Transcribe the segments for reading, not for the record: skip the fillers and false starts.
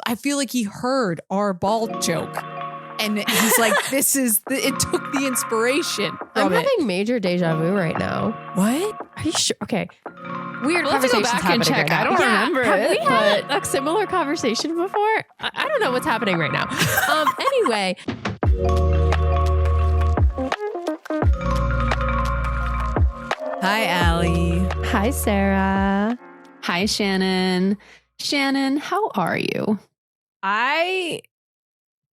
I feel like he heard our bald joke. And he's like, it took the inspiration I'm from it. having major deja vu right now. What? Are you sure? Okay. Weird We'll have to go conversations back and happening check. right now. I don't remember Have it, we had a similar conversation before? I don't know what's happening right now. Anyway. Hi, Allie. Hi, Sarah. Hi, Shannon. Shannon, how are you?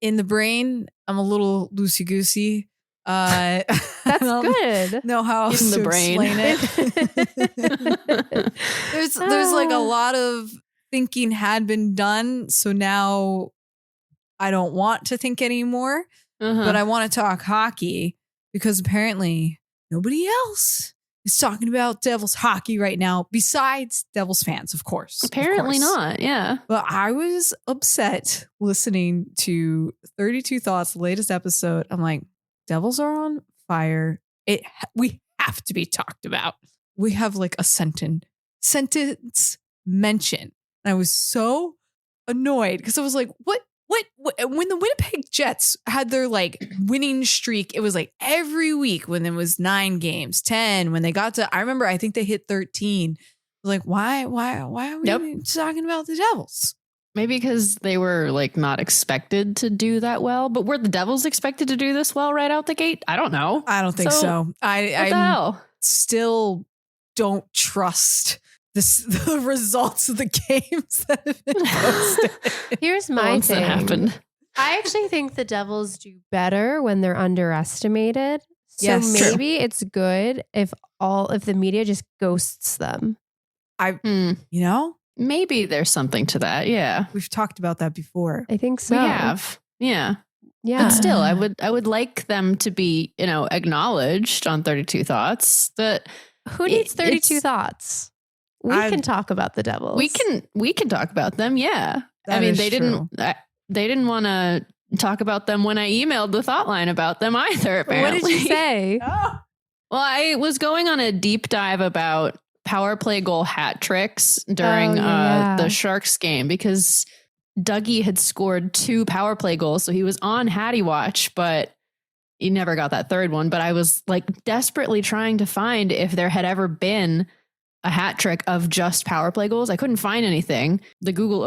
In the brain, I'm a little loosey-goosey. That's good. Know how else In the to brain. explain it. There's like a lot of thinking had been done, so now I don't want to think anymore, but I want to talk hockey because apparently nobody else is talking about Devils hockey right now besides Devils fans, of course. Apparently not, yeah. But I was upset listening to 32 Thoughts, the latest episode. I'm like, Devils are on fire. We have to be talked about. We have like a sentence mention. And I was so annoyed because I was like, what? When the Winnipeg Jets had their like winning streak, it was like every week when there was 9 games, 10, when they got to, I think they hit 13. Like, why are we talking about the Devils? Maybe because they were like not expected to do that well, but were the Devils expected to do this well right out the gate? I don't know. I don't think so. What I the hell? Still don't trust the results of the games that have been posted. Here's my Once thing. that happened. I actually think the Devils do better when they're underestimated. So Yes, true. maybe it's good if the media just ghosts them. You know, Maybe there's something to that. Yeah, we've talked about that before. I think so. we have. Yeah. Yeah. But still, I would like them to be, acknowledged on 32 Thoughts that Who needs 32 it's- thoughts? We can talk about the Devils. we can talk about them. Yeah. That I mean, is they true. didn't want to talk about them when I emailed the thought line about them either, What apparently. did you say? Oh. Well, I was going on a deep dive about power play goal hat tricks during yeah. the Sharks game because Dougie had scored 2 power play goals. So he was on Hattie watch, but he never got that third one. But I was like desperately trying to find if there had ever been a hat trick of just power play goals. I couldn't find anything. The Google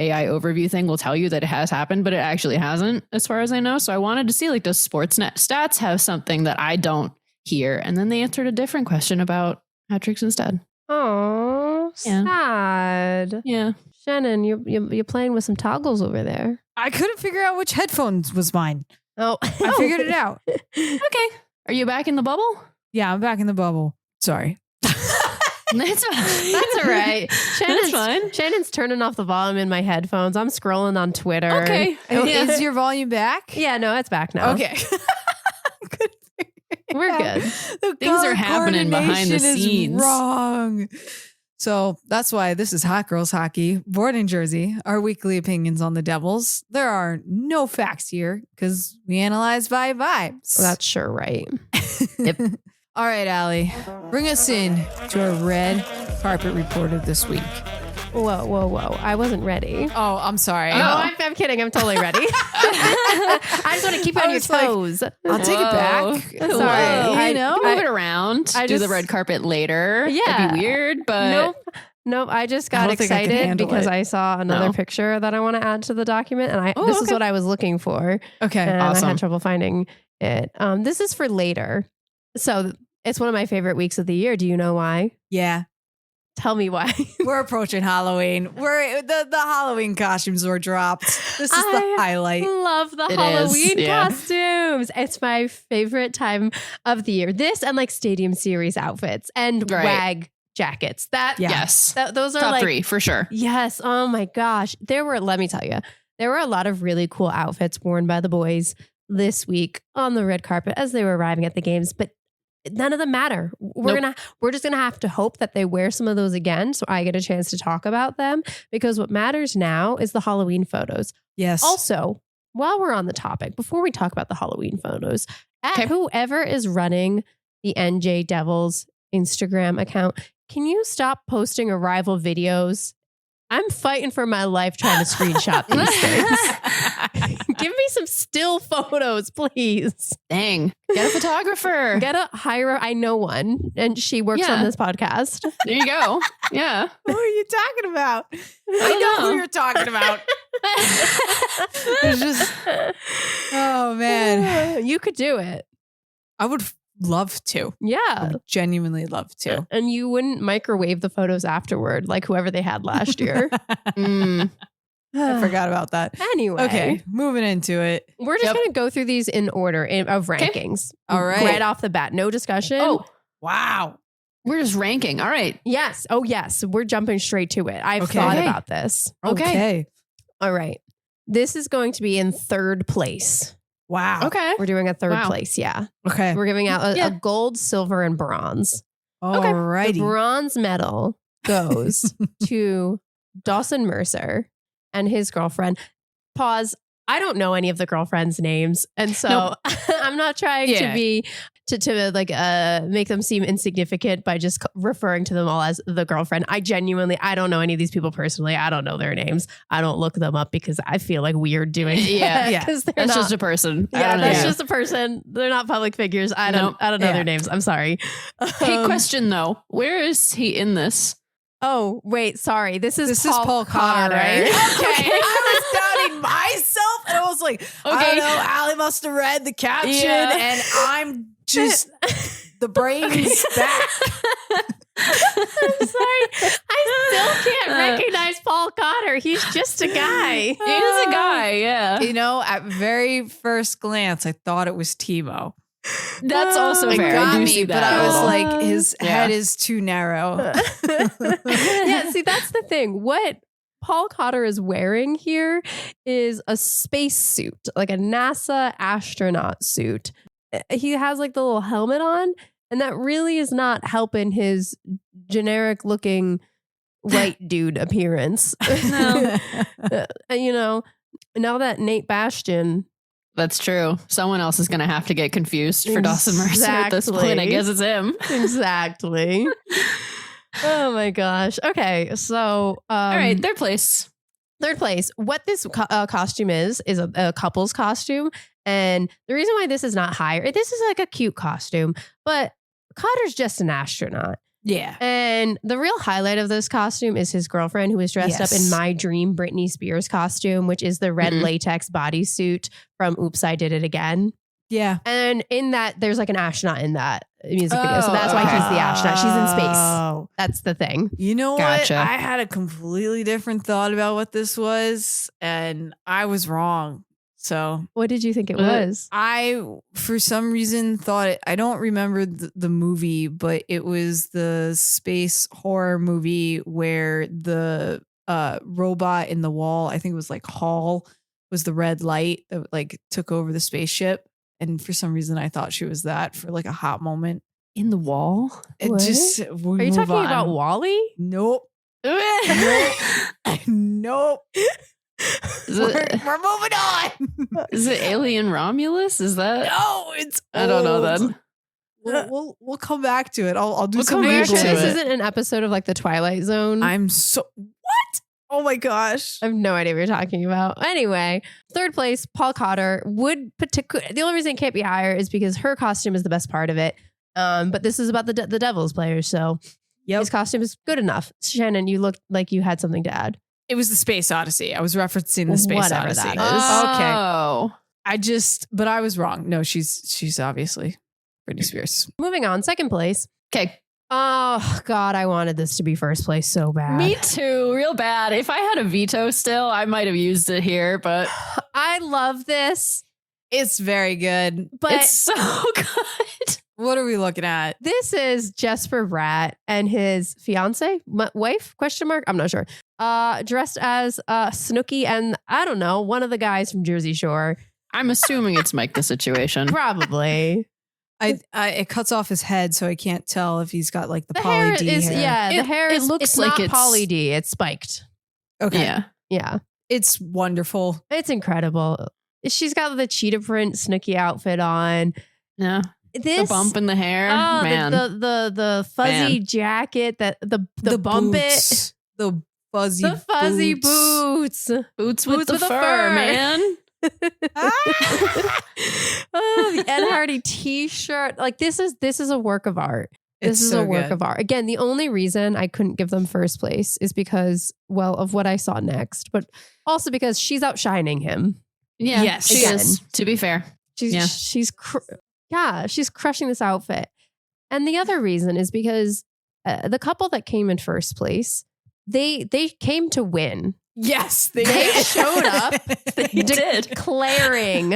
AI overview thing will tell you that it has happened, but it actually hasn't as far as I know. So I wanted to see, like, does Sportsnet stats have something that I don't hear? And then they answered a different question about hat tricks instead. Oh, Yeah. sad. Yeah. Shannon, you're playing with some toggles over there. I couldn't figure out which headphones was mine. Oh, I figured it out. Okay. Are you back in the bubble? Yeah, I'm back in the bubble. Sorry. That's fine. That's all right. That's fine. Shannon's turning off the volume in my headphones. I'm scrolling on Twitter. Okay. Is your volume back? Yeah, no, it's back now. Okay. We're good. The Things color are happening behind the coordination is scenes. Wrong. So that's why this is Hot Girls Hockey, born in Jersey. Our weekly opinions on the Devils. There are no facts here because we analyze by vibes. Well, that's sure right. Yep. All right, Allie, bring us in to our red carpet report of this week. Whoa. I wasn't ready. Oh, I'm sorry. No, I'm kidding. I'm totally ready. I just want to keep you on I your was like, toes. I'll take it back. Sorry. You know, move it around. I do the just- red carpet later. Yeah. It'd be weird, but Nope. I just I got don't think I can excited handle because it. I saw another No. picture that I want to add to the document, and Oh, this is okay. what I was looking for, Okay. and I awesome. had trouble finding it. This is for later, so it's one of my favorite weeks of the year. Do you know why? Yeah. Tell me why. We're approaching Halloween. The Halloween costumes were dropped. This is the I highlight. love the It is, Halloween yeah. costumes. It's my favorite time of the year. This and like Stadium Series outfits and Right. WAG jackets. Yeah. yes. Those are Top like 3 for sure. Yes. Oh my gosh. Let me tell you, there were a lot of really cool outfits worn by the boys this week on the red carpet as they were arriving at the games, but none of them matter. We're just gonna have to hope that they wear some of those again, so I get a chance to talk about them, because what matters now is the Halloween photos. Yes. Also, while we're on the topic, before we talk about the Halloween photos, Okay. whoever is running the NJ Devils Instagram account, can you stop posting arrival videos I'm fighting for my life trying to screenshot these things. Give me some still photos, please. Dang. Get a photographer. I know one, and she works on this podcast. There you go. Yeah. Who are you talking about? I know who you're talking about. It's just, oh man. You could do it. I would love to. Yeah. I would genuinely love to. And you wouldn't microwave the photos afterward, like whoever they had last year. I forgot about that. Anyway. Okay, moving into it. We're just going to go through these in order of rankings. All right. Right off the bat. No discussion. Oh, wow. We're just ranking. All right. Yes. Oh, yes. We're jumping straight to it. I've thought about this. Okay. All right. This is going to be in third place. Wow. Okay. We're doing a third place. Yeah. Okay. We're giving out a gold, silver, and bronze. All righty. The bronze medal goes to Dawson Mercer and his girlfriend. Pause. I don't know any of the girlfriends' names. And so I'm not trying to be to make them seem insignificant by just referring to them all as the girlfriend. I don't know any of these people personally. I don't know their names. I don't look them up because I feel like weird doing it. Yeah. Because that's just a person. Yeah, that's just a person. They're not public figures. I don't know their names. I'm sorry. Hey, question though. Where is he in this? Oh, wait, sorry. This is Paul Cotter, right? Okay. I was doubting myself and I was like, I don't know, Allie must have read the caption and I'm just the brains back. I'm sorry. I still can't recognize Paul Cotter. He's just a guy. He is a guy, yeah. You know, at very first glance, I thought it was Timo. That's also It fair. got I do me, see that. but I was like, his head is too narrow. Yeah, see, that's the thing. What Paul Cotter is wearing here is a space suit, like a NASA astronaut suit. He has like the little helmet on, and that really is not helping his generic looking white dude appearance. No. You know, now that Nate Bastian. That's true. Someone else is going to have to get confused for Dawson Mercer at this point. I guess it's him. Exactly. Oh my gosh. Okay. So, all right. Third place. Third place. What this costume is a couple's costume. And the reason why this is not higher, this is like a cute costume, but Cotter's just an astronaut. Yeah. And the real highlight of this costume is his girlfriend, who is dressed up in my dream Britney Spears costume, which is the red latex bodysuit from Oops, I Did It Again. Yeah. And in that, there's like an astronaut in that music video. So that's why he's the astronaut. She's in space. That's the thing. You know what? I had a completely different thought about what this was, and I was wrong. So what did you think it was? I, for some reason, thought I don't remember the movie, but it was the space horror movie where the robot in the wall, I think it was like Hall, was the red light that like took over the spaceship. And for some reason, I thought she was that for like a hot moment. In the wall? It just, are you talking about Wall-E? Nope. Nope. We're moving on. Is it Alien Romulus? Is that? No, it's I don't know old. then. We'll come back to it. I'll do We'll some come back Sure to this it. isn't an episode of like the Twilight Zone. I'm so what? Oh my gosh. I have no idea what you're talking about. Anyway, third place, Paul Cotter would the only reason it can't be higher is because her costume is the best part of it. But this is about the Devils players, so his costume is good enough. Shannon, you looked like you had something to add. It was the Space Odyssey. I was referencing the Space Whatever Odyssey. that is. Okay. But I was wrong. No, she's obviously Britney Spears. Moving on, second place. Okay. Oh God, I wanted this to be first place so bad. Me too. Real bad. If I had a veto still, I might have used it here, but I love this. It's very good. But it's so good. What are we looking at? This is Jesper Bratt and his fiance, wife, ? I'm not sure. Dressed as Snooki and I don't know, one of the guys from Jersey Shore. I'm assuming it's Mike the Situation. Probably. It cuts off his head, so I can't tell if he's got like the hair Pauly D is, hair. Yeah, the hair it looks it's like not it's Pauly D. It's spiked. Okay. Yeah. Yeah. It's wonderful. It's incredible. She's got the cheetah print Snooki outfit on. Yeah. This the bump in the hair. Man. The fuzzy jacket, that the bump boots, it. fuzzy boots. Boots with the fur, man. Oh, the Ed Hardy t-shirt. Like this is a work of art. This is a work of art. Again, the only reason I couldn't give them first place is because, well, of what I saw next, but also because she's outshining him. Yeah, yes, she is. To be fair, she's crushing this outfit. And the other reason is because the couple that came in first place, they came to win. Yes, they showed up. They did, declaring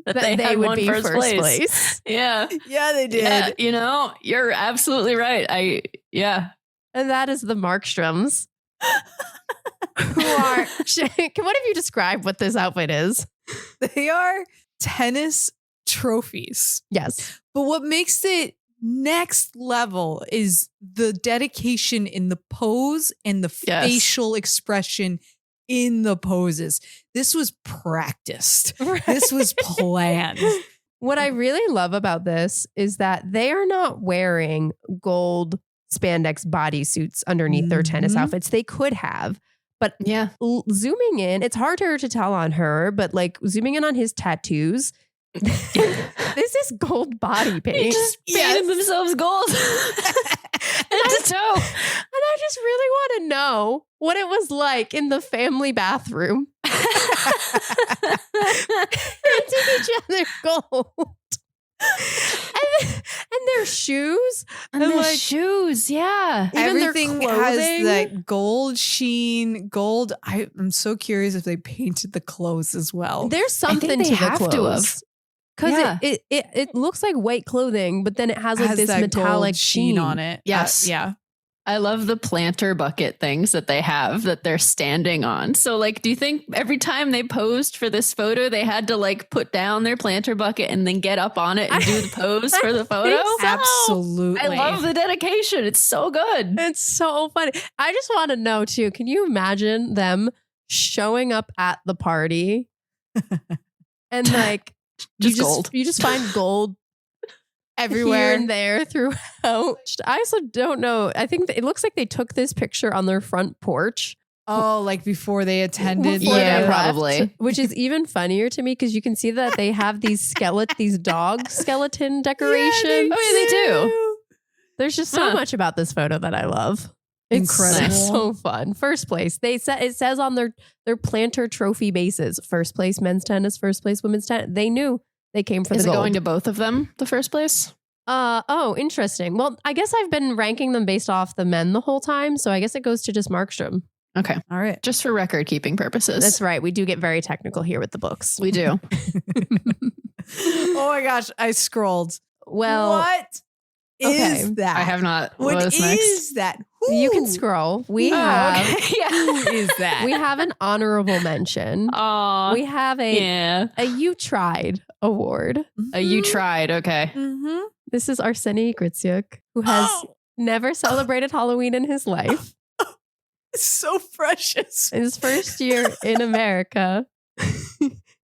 that they would be first place. Yeah, they did. Yeah, you're absolutely right. And that is the Markstroms. Who are? What if you describe what this outfit is? They are tennis trophies. Yes. But what makes it next level is the dedication in the pose and the facial expression in the poses. This was practiced. Right. This was planned. What I really love about this is that they are not wearing gold spandex bodysuits underneath their tennis outfits. They could have. But zooming in, it's harder to tell on her, but like zooming in on his tattoos, this is gold body paint. They just painted themselves gold head to toe. And I just really want to know what it was like in the family bathroom. Painting each other gold. And their shoes. And their shoes, yeah. Even everything has that gold sheen, gold. I'm so curious if they painted the clothes as well. There's something to the clothes. Because it looks like white clothing, but then it has like this metallic sheen on it. Yes. I love the planter bucket things that they have that they're standing on. So like, do you think every time they posed for this photo, they had to like put down their planter bucket and then get up on it and do the pose for the photo? So. Absolutely. I love the dedication. It's so good. It's so funny. I just want to know too, can you imagine them showing up at the party and like, you just find gold everywhere here and there throughout. I also don't know. I think it looks like they took this picture on their front porch. Oh, like before they attended? Probably. Which is even funnier to me because you can see that they have these dog skeleton decorations. They do. There's just so much about this photo that I love. It's incredible. So fun. First place. It says on their planter trophy bases. First place men's tennis, first place women's tennis. They knew they came for the gold. Is it going to both of them, the first place? Oh, interesting. Well, I guess I've been ranking them based off the men the whole time. So I guess it goes to just Markstrom. Okay. All right. Just for record keeping purposes. That's right. We do get very technical here with the books. We do. Oh my gosh. I scrolled. Well, what is that? I have not. What is that? You can scroll. We have. Okay. Who is that? We have an honorable mention. We have a You Tried award. You tried. Okay. Mm-hmm. This is Arseny Gritsyuk, who has never celebrated Halloween in his life. It's so precious. His first year in America,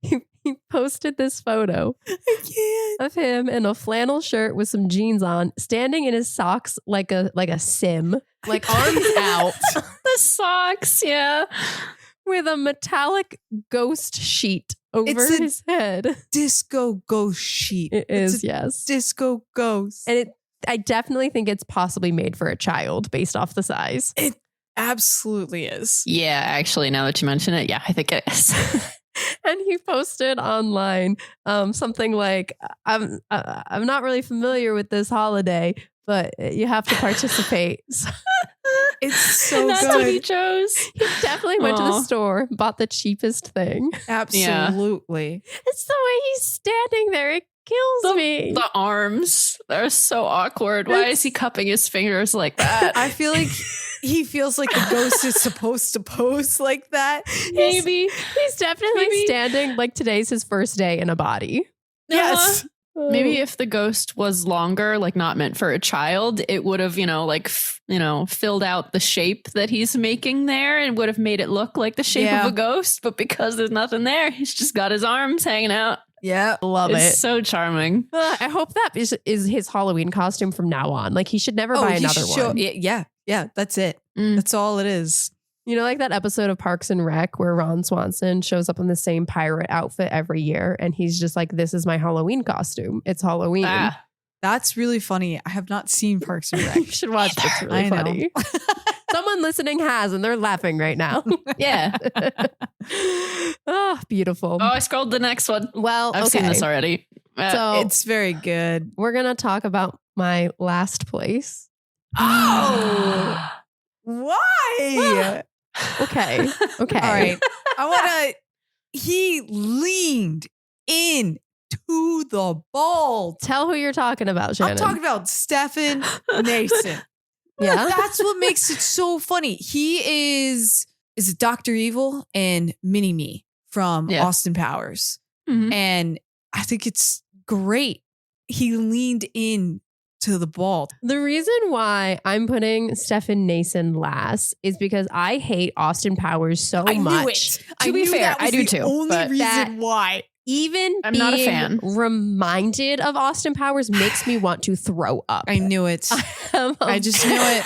he posted this photo of him in a flannel shirt with some jeans on, standing in his socks like a sim, like arms out. The socks, with a metallic ghost sheet over his head. Disco ghost sheet. It is, yes. Disco ghost. And I definitely think it's possibly made for a child based off the size. It absolutely is. Yeah, actually, now that you mention it, I think it is. And he posted online something like, I'm not really familiar with this holiday, but you have to participate. It's so That's good. what he chose. He definitely went to the store, bought the cheapest thing. Absolutely. It's the way he's standing there. It kills me. The arms, they're so awkward. Why is he cupping his fingers like that? I feel like he feels like the ghost is supposed to pose like that. Maybe. He's definitely standing like today's his first day in a body. Yes. Maybe if the ghost was longer, like not meant for a child, it would have, filled out the shape that he's making there and would have made it look like the shape of a ghost. But because there's nothing there, he's just got his arms hanging out. Yeah. Love it. It's so charming. I hope that is his Halloween costume from now on. Like he should never buy another one. Yeah. That's it. That's all it is. You know, like that episode of Parks and Rec where Ron Swanson shows up in the same pirate outfit every year. And he's just like, this is my Halloween costume. It's Halloween. Ah, That's really funny. I have not seen Parks and Rec. You should watch it. It's really I know. funny. Someone listening has, and they're laughing right now. yeah. Oh, beautiful. Oh, I scrolled the next one. Well, I've seen okay. this already. So It's very good. we're going to talk about my last place. Oh, why? Okay. Okay. All right. I want to. He leaned in to the ball. Tell who you're talking about, Shannon. I'm talking about Stefan Nason. Yeah. That's what makes it so funny. He is it Dr. Evil and Mini-Me from Yeah. Austin Powers. Mhm. And I think it's great. He leaned in to the ball. The reason why I'm putting Stefan Nason last is because I hate Austin Powers so I knew much. it. To be knew fair, that was I do the too, Only but that- reason why. Even I'm not a being fan. reminded of Austin Powers makes me want to throw up. I knew it. I just knew it.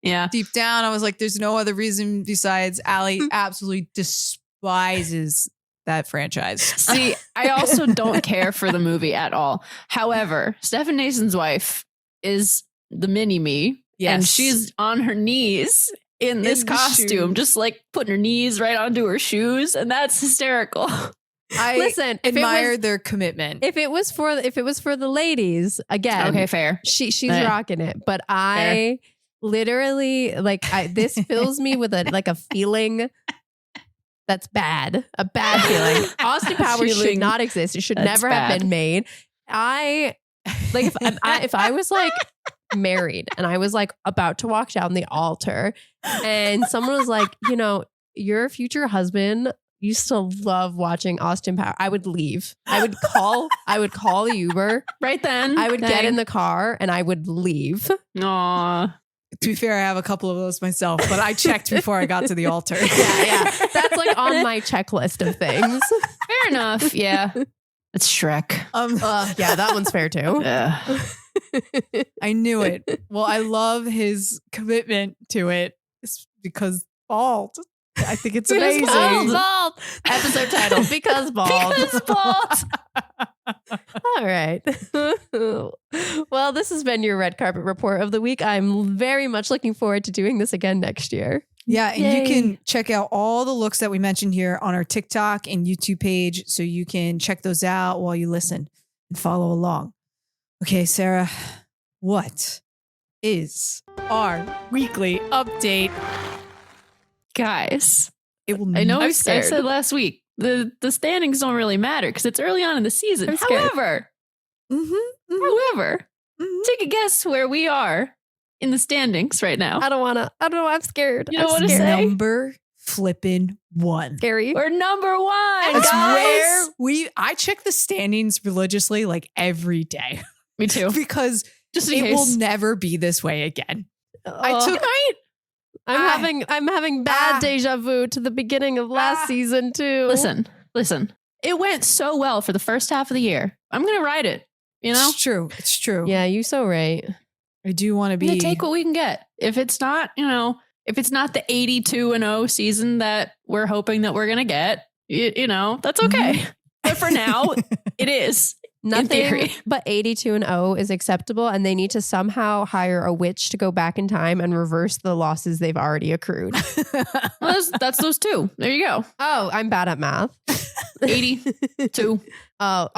Yeah. Deep down, I was like, there's no other reason besides Allie absolutely despises that franchise. See, I also don't care for the movie at all. However, Stefan Nason's wife is the Mini-Me. Yes. And she's on her knees in this the costume, shoes. just like putting her knees right onto her shoes. And that's hysterical. I Listen, admire their commitment. if it was for the ladies, again, Okay, fair. she's Yeah. rocking it. But I literally this fills me with a feeling that's bad, a bad feeling. Austin Powers should Feeling not exist. It should that's never have bad. been made. If I was like married and I was like about to walk down the altar and someone was like, you know, your future husband used to love watching Austin Powers, I would leave. I would call the Uber. Right then. I would get in the car and I would leave. Aw. To be fair, I have a couple of those myself, but I checked before I got to the altar. Yeah. That's like on my checklist of things. Fair enough. Yeah. It's Shrek. Yeah, that one's fair too. Yeah. I knew it. Well, I love his commitment to it. It's because bald. I think it's amazing. Bald. Episode title, Because Bald. Because bald. All right. Well, this has been your red carpet report of the week. I'm very much looking forward to doing this again next year. Yeah, and Yay. you can check out all the looks that we mentioned here on our TikTok and YouTube page, so you can check those out while you listen and follow along. Okay, Sarah, what is our weekly update? Guys, It will. I know I scared. said last week, the standings don't really matter because it's early on in the season. I'm scared. However, Mhm. take a guess where we are in the standings right now. I don't know. I'm scared. You don't I'm wanna scared. say? Number flippin' one. Scary. We're number one, That's guys. where I check the standings religiously, like every day, Me too. because Just in it case. will never be this way again. I Oh, took I'm having bad deja vu to the beginning of last season too. Listen. It went so well for the first half of the year. I'm gonna ride it. You know, It's true. It's true. Yeah, you so right. I do want to I'm be. gonna take what we can get. If it's not, if it's not the 82-0 season that we're hoping that we're gonna get, that's okay. But for now, it is. Nothing theory. but 82-0 is acceptable, and they need to somehow hire a witch to go back in time and reverse the losses they've already accrued. Well, that's those two. There you go. Oh, I'm bad at math. 82. Not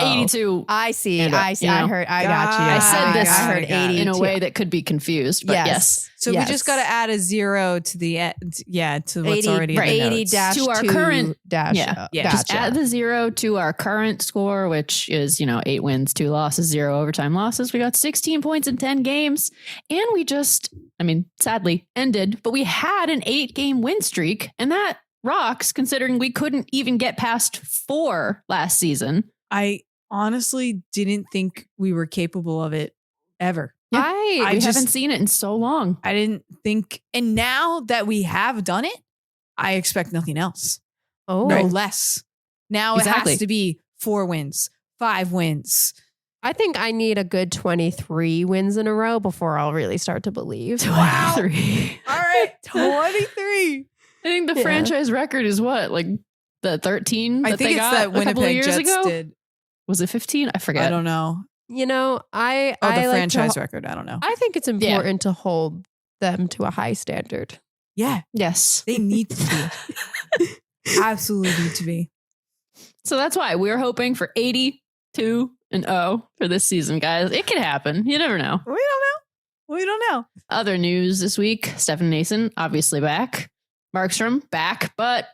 82. I see. And, I see. you I know. heard. I got you. I said this I heard got it. 80 in a way that could be confused, but yes. So we just got to add a 0 to the end. Yeah, to what's 80, already in the 80 notes. dash To our 2 current- dash. Yeah. Yeah. Just Gotcha. add the 0 to our current score, which is, 8 wins, 2 losses, 0 overtime losses. We got 16 points in 10 games. And we just, sadly ended, but we had an 8-game win streak. And that rocks considering we couldn't even get past 4 last season. I honestly didn't think we were capable of it ever. Yeah. I We haven't seen it in so long. I didn't think. And now that we have done it, I expect nothing else. oh No less. Now it Exactly. has to be 4 wins, 5 wins. I think I need a good 23 wins in a row before I'll really start to believe. Wow. 23. All right. 23. I think the franchise record is what? Like the 13 I that think they it's got that a couple of Winnipeg years Jets ago? did. Was it 15? I forget. I don't know. You know, I the like franchise record. I don't know. I think it's important to hold them to a high standard. Yeah. Yes. They need to be. Absolutely need to be. So that's why we're hoping for 82-0 for this season, guys. It could happen. You never know. We don't know. Other news this week, Stefan Nason, obviously back. Markstrom, back, but,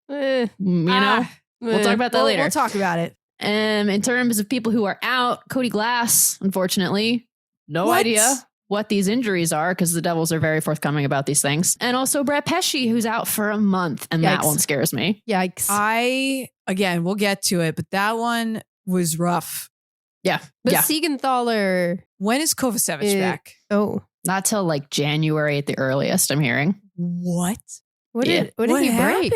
we'll talk about that later. We'll talk about it. In terms of people who are out, Cody Glass, unfortunately, no idea what these injuries are because the Devils are very forthcoming about these things. And also Brett Pesce, who's out for a month, and that one scares me. Yikes. Again, we'll get to it, but that one was rough. Yeah. But Siegenthaler. When is Kovacevic back? Oh. Not till like January at the earliest, I'm hearing. What? What did he break?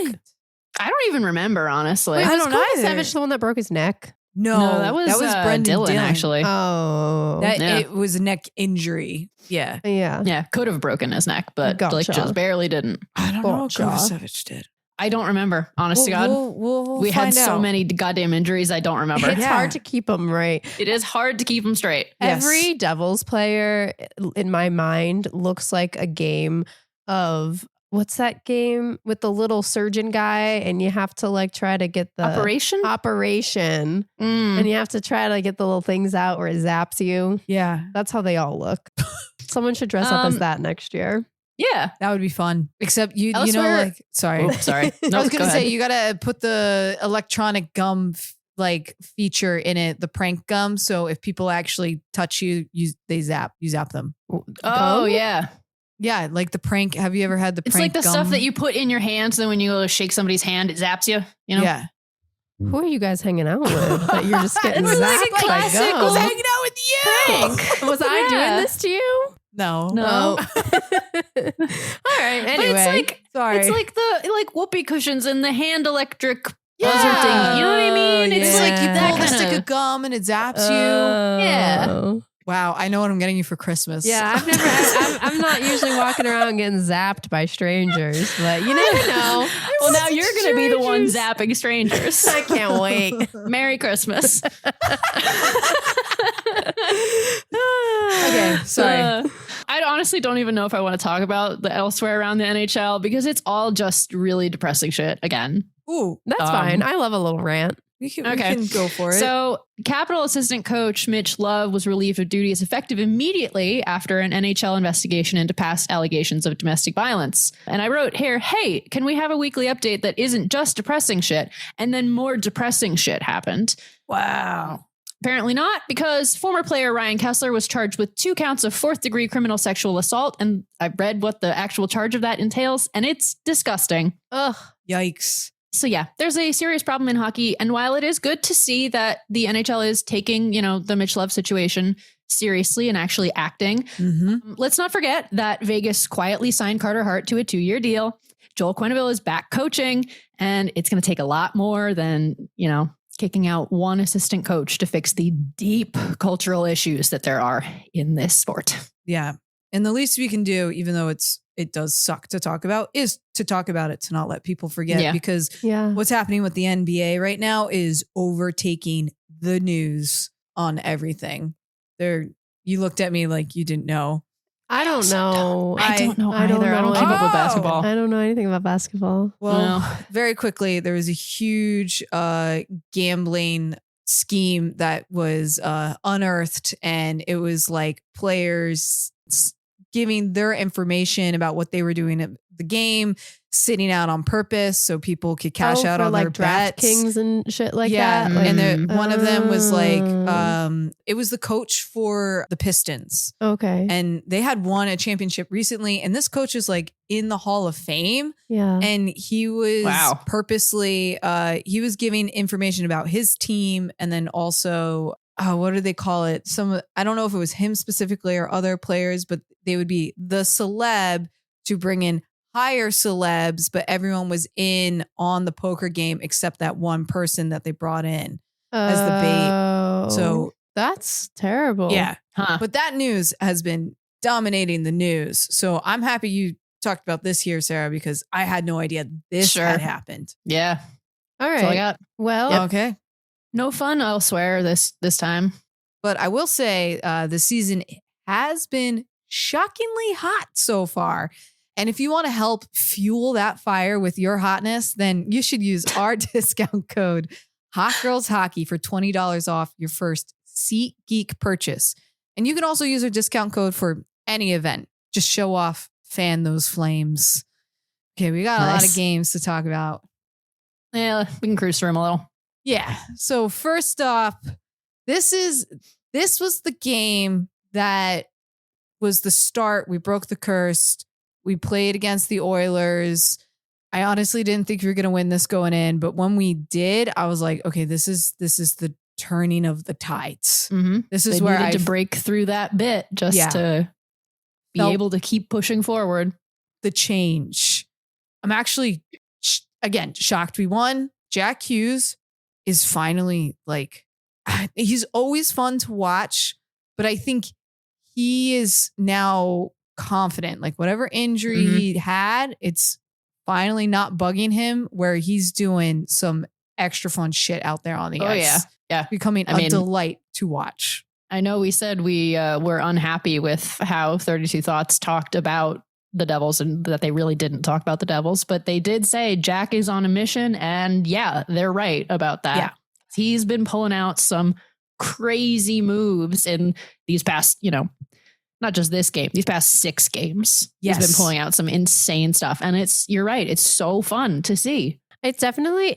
I don't even remember, honestly. Wait, I don't was either. Kovacevic the one that broke his neck? No, that was Brendan Dillon, actually. Oh. It was a neck injury. Yeah. Yeah, could have broken his neck, but like just barely didn't. I don't know what Kovacevic did. I don't remember, honest to God. We'll we had so out. many goddamn injuries, I don't remember. It's hard to keep them right. It is hard to keep them straight. Yes. Every Devils player in my mind looks like a game of, what's that game with the little surgeon guy and you have to like try to get the operation and you have to try to get the little things out where it zaps you. Yeah. That's how they all look. Someone should dress up as that next year. Yeah, that would be fun. Except you know, like, sorry. Oops, sorry. I was going to say, you got to put the electronic gum feature in it, the prank gum. So if people actually touch you, you zap them. Oh, yeah. Yeah, like the prank. Have you ever had the prank? It's like the gum? stuff that you put in your hand, so then when you go to shake somebody's hand, it zaps you. You know? Yeah. Who are you guys hanging out with? That you're just getting It's zapped like a by classic. gum. I was hanging out with you. Prank. Was I doing this to you? No. All right. Anyway, it's like the whoopee cushions and the hand electric buzzer thing. You know what I mean? It's like you that pull the kinda stick of gum and it zaps you. Yeah. Wow, I know what I'm getting you for Christmas. Yeah, I'm not usually walking around getting zapped by strangers, but you never know. Well, now you're going to be the one zapping strangers. I can't wait. Merry Christmas. Okay, sorry. I honestly don't even know if I want to talk about the elsewhere around the NHL because it's all just really depressing shit again. Ooh, that's fine. I love a little rant. We can go for it. So, Capital assistant coach Mitch Love was relieved of duties effective immediately after an NHL investigation into past allegations of domestic violence. And I wrote here, hey, can we have a weekly update that isn't just depressing shit? And then more depressing shit happened. Wow. Apparently not, because former player Ryan Kessler was charged with 2 counts of 4th-degree criminal sexual assault. And I read what the actual charge of that entails, and it's disgusting. Ugh. Yikes. So yeah, there's a serious problem in hockey. And while it is good to see that the NHL is taking, the Mitch Love situation seriously and actually acting, let's not forget that Vegas quietly signed Carter Hart to a 2-year deal. Joel Quenneville is back coaching, and it's going to take a lot more than, kicking out one assistant coach to fix the deep cultural issues that there are in this sport. Yeah. And the least we can do, even though it does suck to talk about, is to talk about it, to not let people forget, because what's happening with the NBA right now is overtaking the news on everything. You looked at me like you didn't know. I don't know. I don't know either. I don't keep up with basketball. I don't know anything about basketball. Well, very quickly, there was a huge gambling scheme that was unearthed, and it was like players giving their information about what they were doing at the game, sitting out on purpose so people could cash out on their bets. DraftKings and shit like that. Like, and one of them was like, it was the coach for the Pistons. Okay. And they had won a championship recently. And this coach is like in the Hall of Fame. Yeah. And he was purposely, he was giving information about his team. And then also, what do they call it? I don't know if it was him specifically or other players, but they would be the celeb to bring in higher celebs, but everyone was in on the poker game except that one person that they brought in as the bait. So That's terrible. Yeah. Huh. But that news has been dominating the news. So I'm happy you talked about this here, Sarah, because I had no idea this had happened. Yeah. All That's all I right. got. Well, Okay. No fun elsewhere this time. But I will say the season has been shockingly hot so far. And if you want to help fuel that fire with your hotness, then you should use our discount code Hot Girls Hockey for $20 off your first SeatGeek purchase. And you can also use our discount code for any event. Just show off, fan those flames. Okay, we got a lot of games to talk about. Yeah, we can cruise through them a little. Yeah. So first off, this was the game that was the start. We broke the curse. We played against the Oilers. I honestly didn't think we were going to win this going in, but when we did, I was like, okay, this is the turning of the tides. Mm-hmm. This is they where needed to break through that bit just to be able to keep pushing forward. The change. I'm actually, again, shocked we won. Jack Hughes is finally like, he's always fun to watch, but I think he is now confident. Like whatever injury he had, it's finally not bugging him, where he's doing some extra fun shit out there on the ice. Yeah. Becoming a delight to watch. I know we said we were unhappy with how 32 Thoughts talked about the Devils and that they really didn't talk about the Devils, but they did say Jack is on a mission, and yeah, they're right about that. Yeah. He's been pulling out some crazy moves in these past, not just this game, these past 6 games. Yes. He's been pulling out some insane stuff. And you're right. It's so fun to see. It's definitely,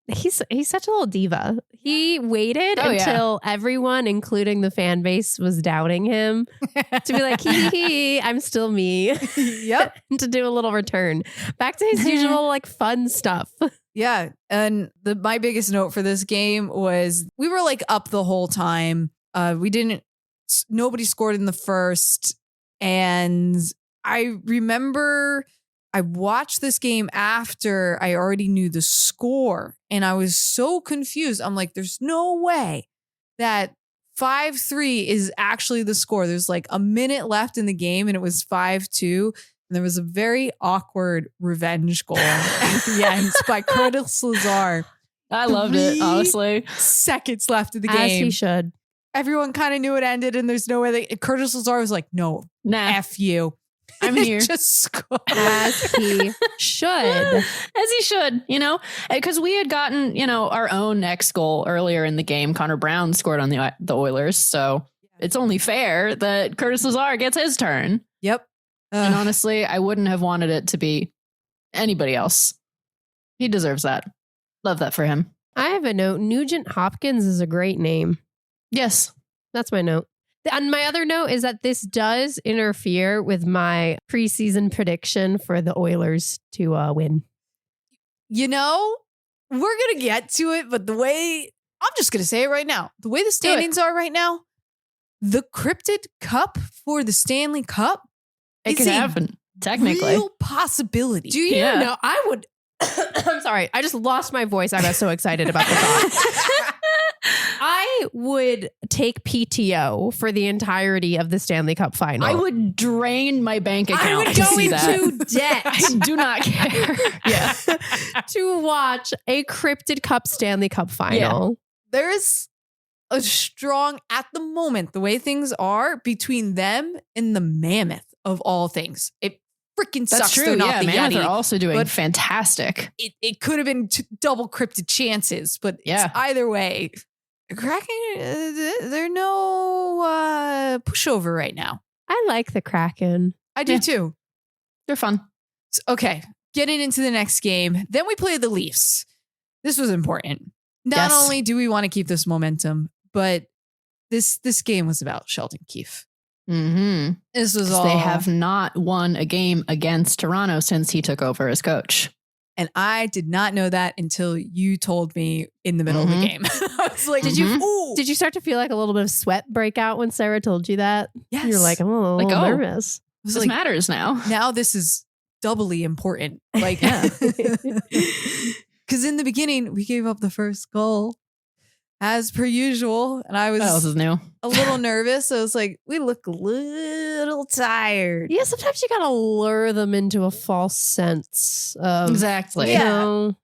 he's such a little diva. He waited until everyone, including the fan base, was doubting him to be like, hee, I'm still me. Yep. To do a little return back to his usual like fun stuff. Yeah. And my biggest note for this game was we were like up the whole time. Nobody scored in the first. And I remember I watched this game after I already knew the score, and I was so confused. I'm like, there's no way that 5-3 is actually the score. There's like a minute left in the game and it was 5-2. And there was a very awkward revenge goal at the end by Curtis Lazar. I loved it, honestly. Seconds left in the game. As he should. Everyone kind of knew it ended, and there's no way Curtis Lazar was like, no, F you. I'm here. Just score. As he should. As he should, because we had gotten, our own next goal earlier in the game. Connor Brown scored on the Oilers. So it's only fair that Curtis Lazar gets his turn. Yep. And honestly, I wouldn't have wanted it to be anybody else. He deserves that. Love that for him. I have a note. Nugent Hopkins is a great name. Yes. That's my note. And my other note is that this does interfere with my preseason prediction for the Oilers to win. We're going to get to it, but I'm just going to say it right now. The way the standings are right now, the cryptid cup for the Stanley Cup, it could happen, technically. Real possibility. Do you know? I would. I'm sorry. I just lost my voice. I got so excited about the thought. I would take PTO for the entirety of the Stanley Cup final. I would drain my bank account. I would go into debt. I do not care. Yeah. To watch a cryptid cup Stanley Cup final. Yeah. There's a strong, at the moment, the way things are, between them and the Mammoth of all things. It freaking sucks. That's true. They're not the Mammoth Yeti, are also doing fantastic. It could have been double cryptid chances, but either way, Kraken, they're no pushover right now. I like the Kraken. I do too. They're fun. Okay, getting into the next game. Then we played the Leafs. This was important. Not only do we want to keep this momentum, but this game was about Sheldon Keefe. Mm-hmm. This was They have not won a game against Toronto since he took over as coach. And I did not know that until you told me in the middle of the game. I was like, did you start to feel like a little bit of sweat break out when Sarah told you that? Yes. You're like, I'm a little nervous. This matters now. Now this is doubly important. Like, because in the beginning, we gave up the first goal. as per usual. And I was What else is new? a little nervous. I was like, we look a little tired. Yeah, sometimes you gotta lure them into a false sense of Exactly. You know,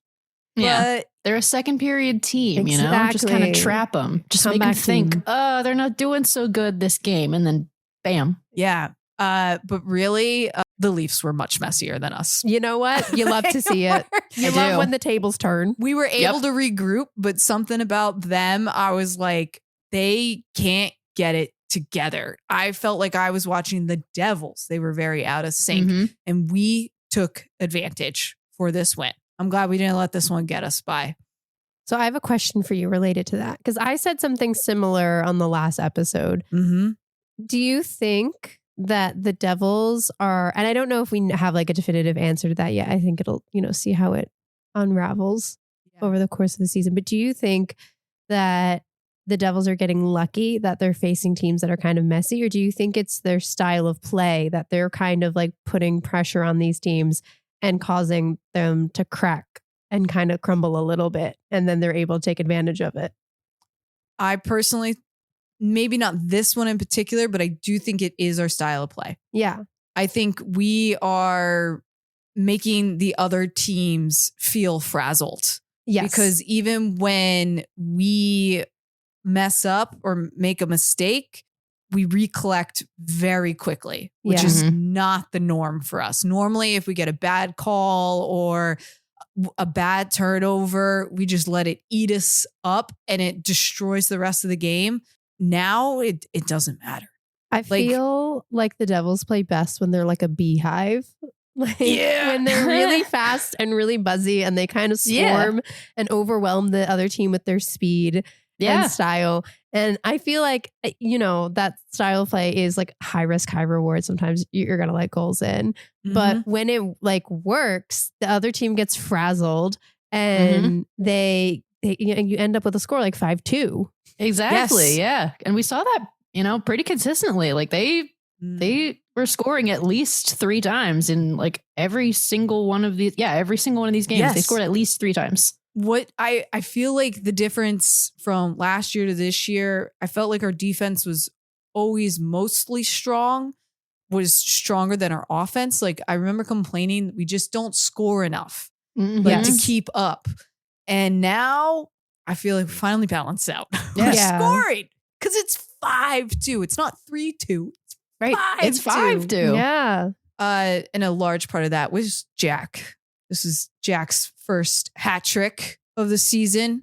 Yeah. But They're a second period team, you know? Just kind of Exactly. trap them. Just make them Comeback think, team. oh, they're not doing so good this game. And then bam. yeah. But really, the Leafs were much messier than us. you know what? You love to see it. You I love do. when the tables turn. We were able Yep. to regroup, but something about them, I was like, they can't get it together. I felt like I was watching the Devils. They were very out of sync, Mhm. and we took advantage for this win. I'm glad we didn't let this one get us by. So I have a question for you related to that because I said something similar on the last episode. Mm-hmm. Do you think that the Devils are, and I don't know if we have like a definitive answer to that yet. I think it'll, see how it unravels over the course of the season. But do you think that the Devils are getting lucky that they're facing teams that are kind of messy? Or do you think it's their style of play that they're kind of like putting pressure on these teams and causing them to crack and kind of crumble a little bit? And then they're able to take advantage of it. I personally, maybe not this one in particular, but I do think it is our style of play. Yeah. I think we are making the other teams feel frazzled. Yes. Because even when we mess up or make a mistake, we recollect very quickly, which Yeah. is not the norm for us. Normally, if we get a bad call or a bad turnover, we just let it eat us up and it destroys the rest of the game. Now it doesn't matter. I feel like the Devils play best when they're like a beehive. Like when they're really fast and really buzzy and they kind of swarm and overwhelm the other team with their speed and style. And I feel like, that style of play is like high risk, high reward. Sometimes you're going to let goals in. But when it like works, the other team gets frazzled and you end up with a score like 5-2. Exactly. Yes. Yeah. And we saw that, pretty consistently. Like they were scoring at least 3 times in like every single one of these. Yeah. Every single one of these games. Yes. They scored at least 3 times. What I feel like the difference from last year to this year, I felt like our defense was always mostly strong, was stronger than our offense. Like I remember complaining, we just don't score enough to keep up. And now I feel like we finally balanced out. We're scoring because it's 5-2. It's not 3-2. It's right. 5-2. It's 5-2. Yeah. And a large part of that was Jack. This is Jack's first hat trick of the season.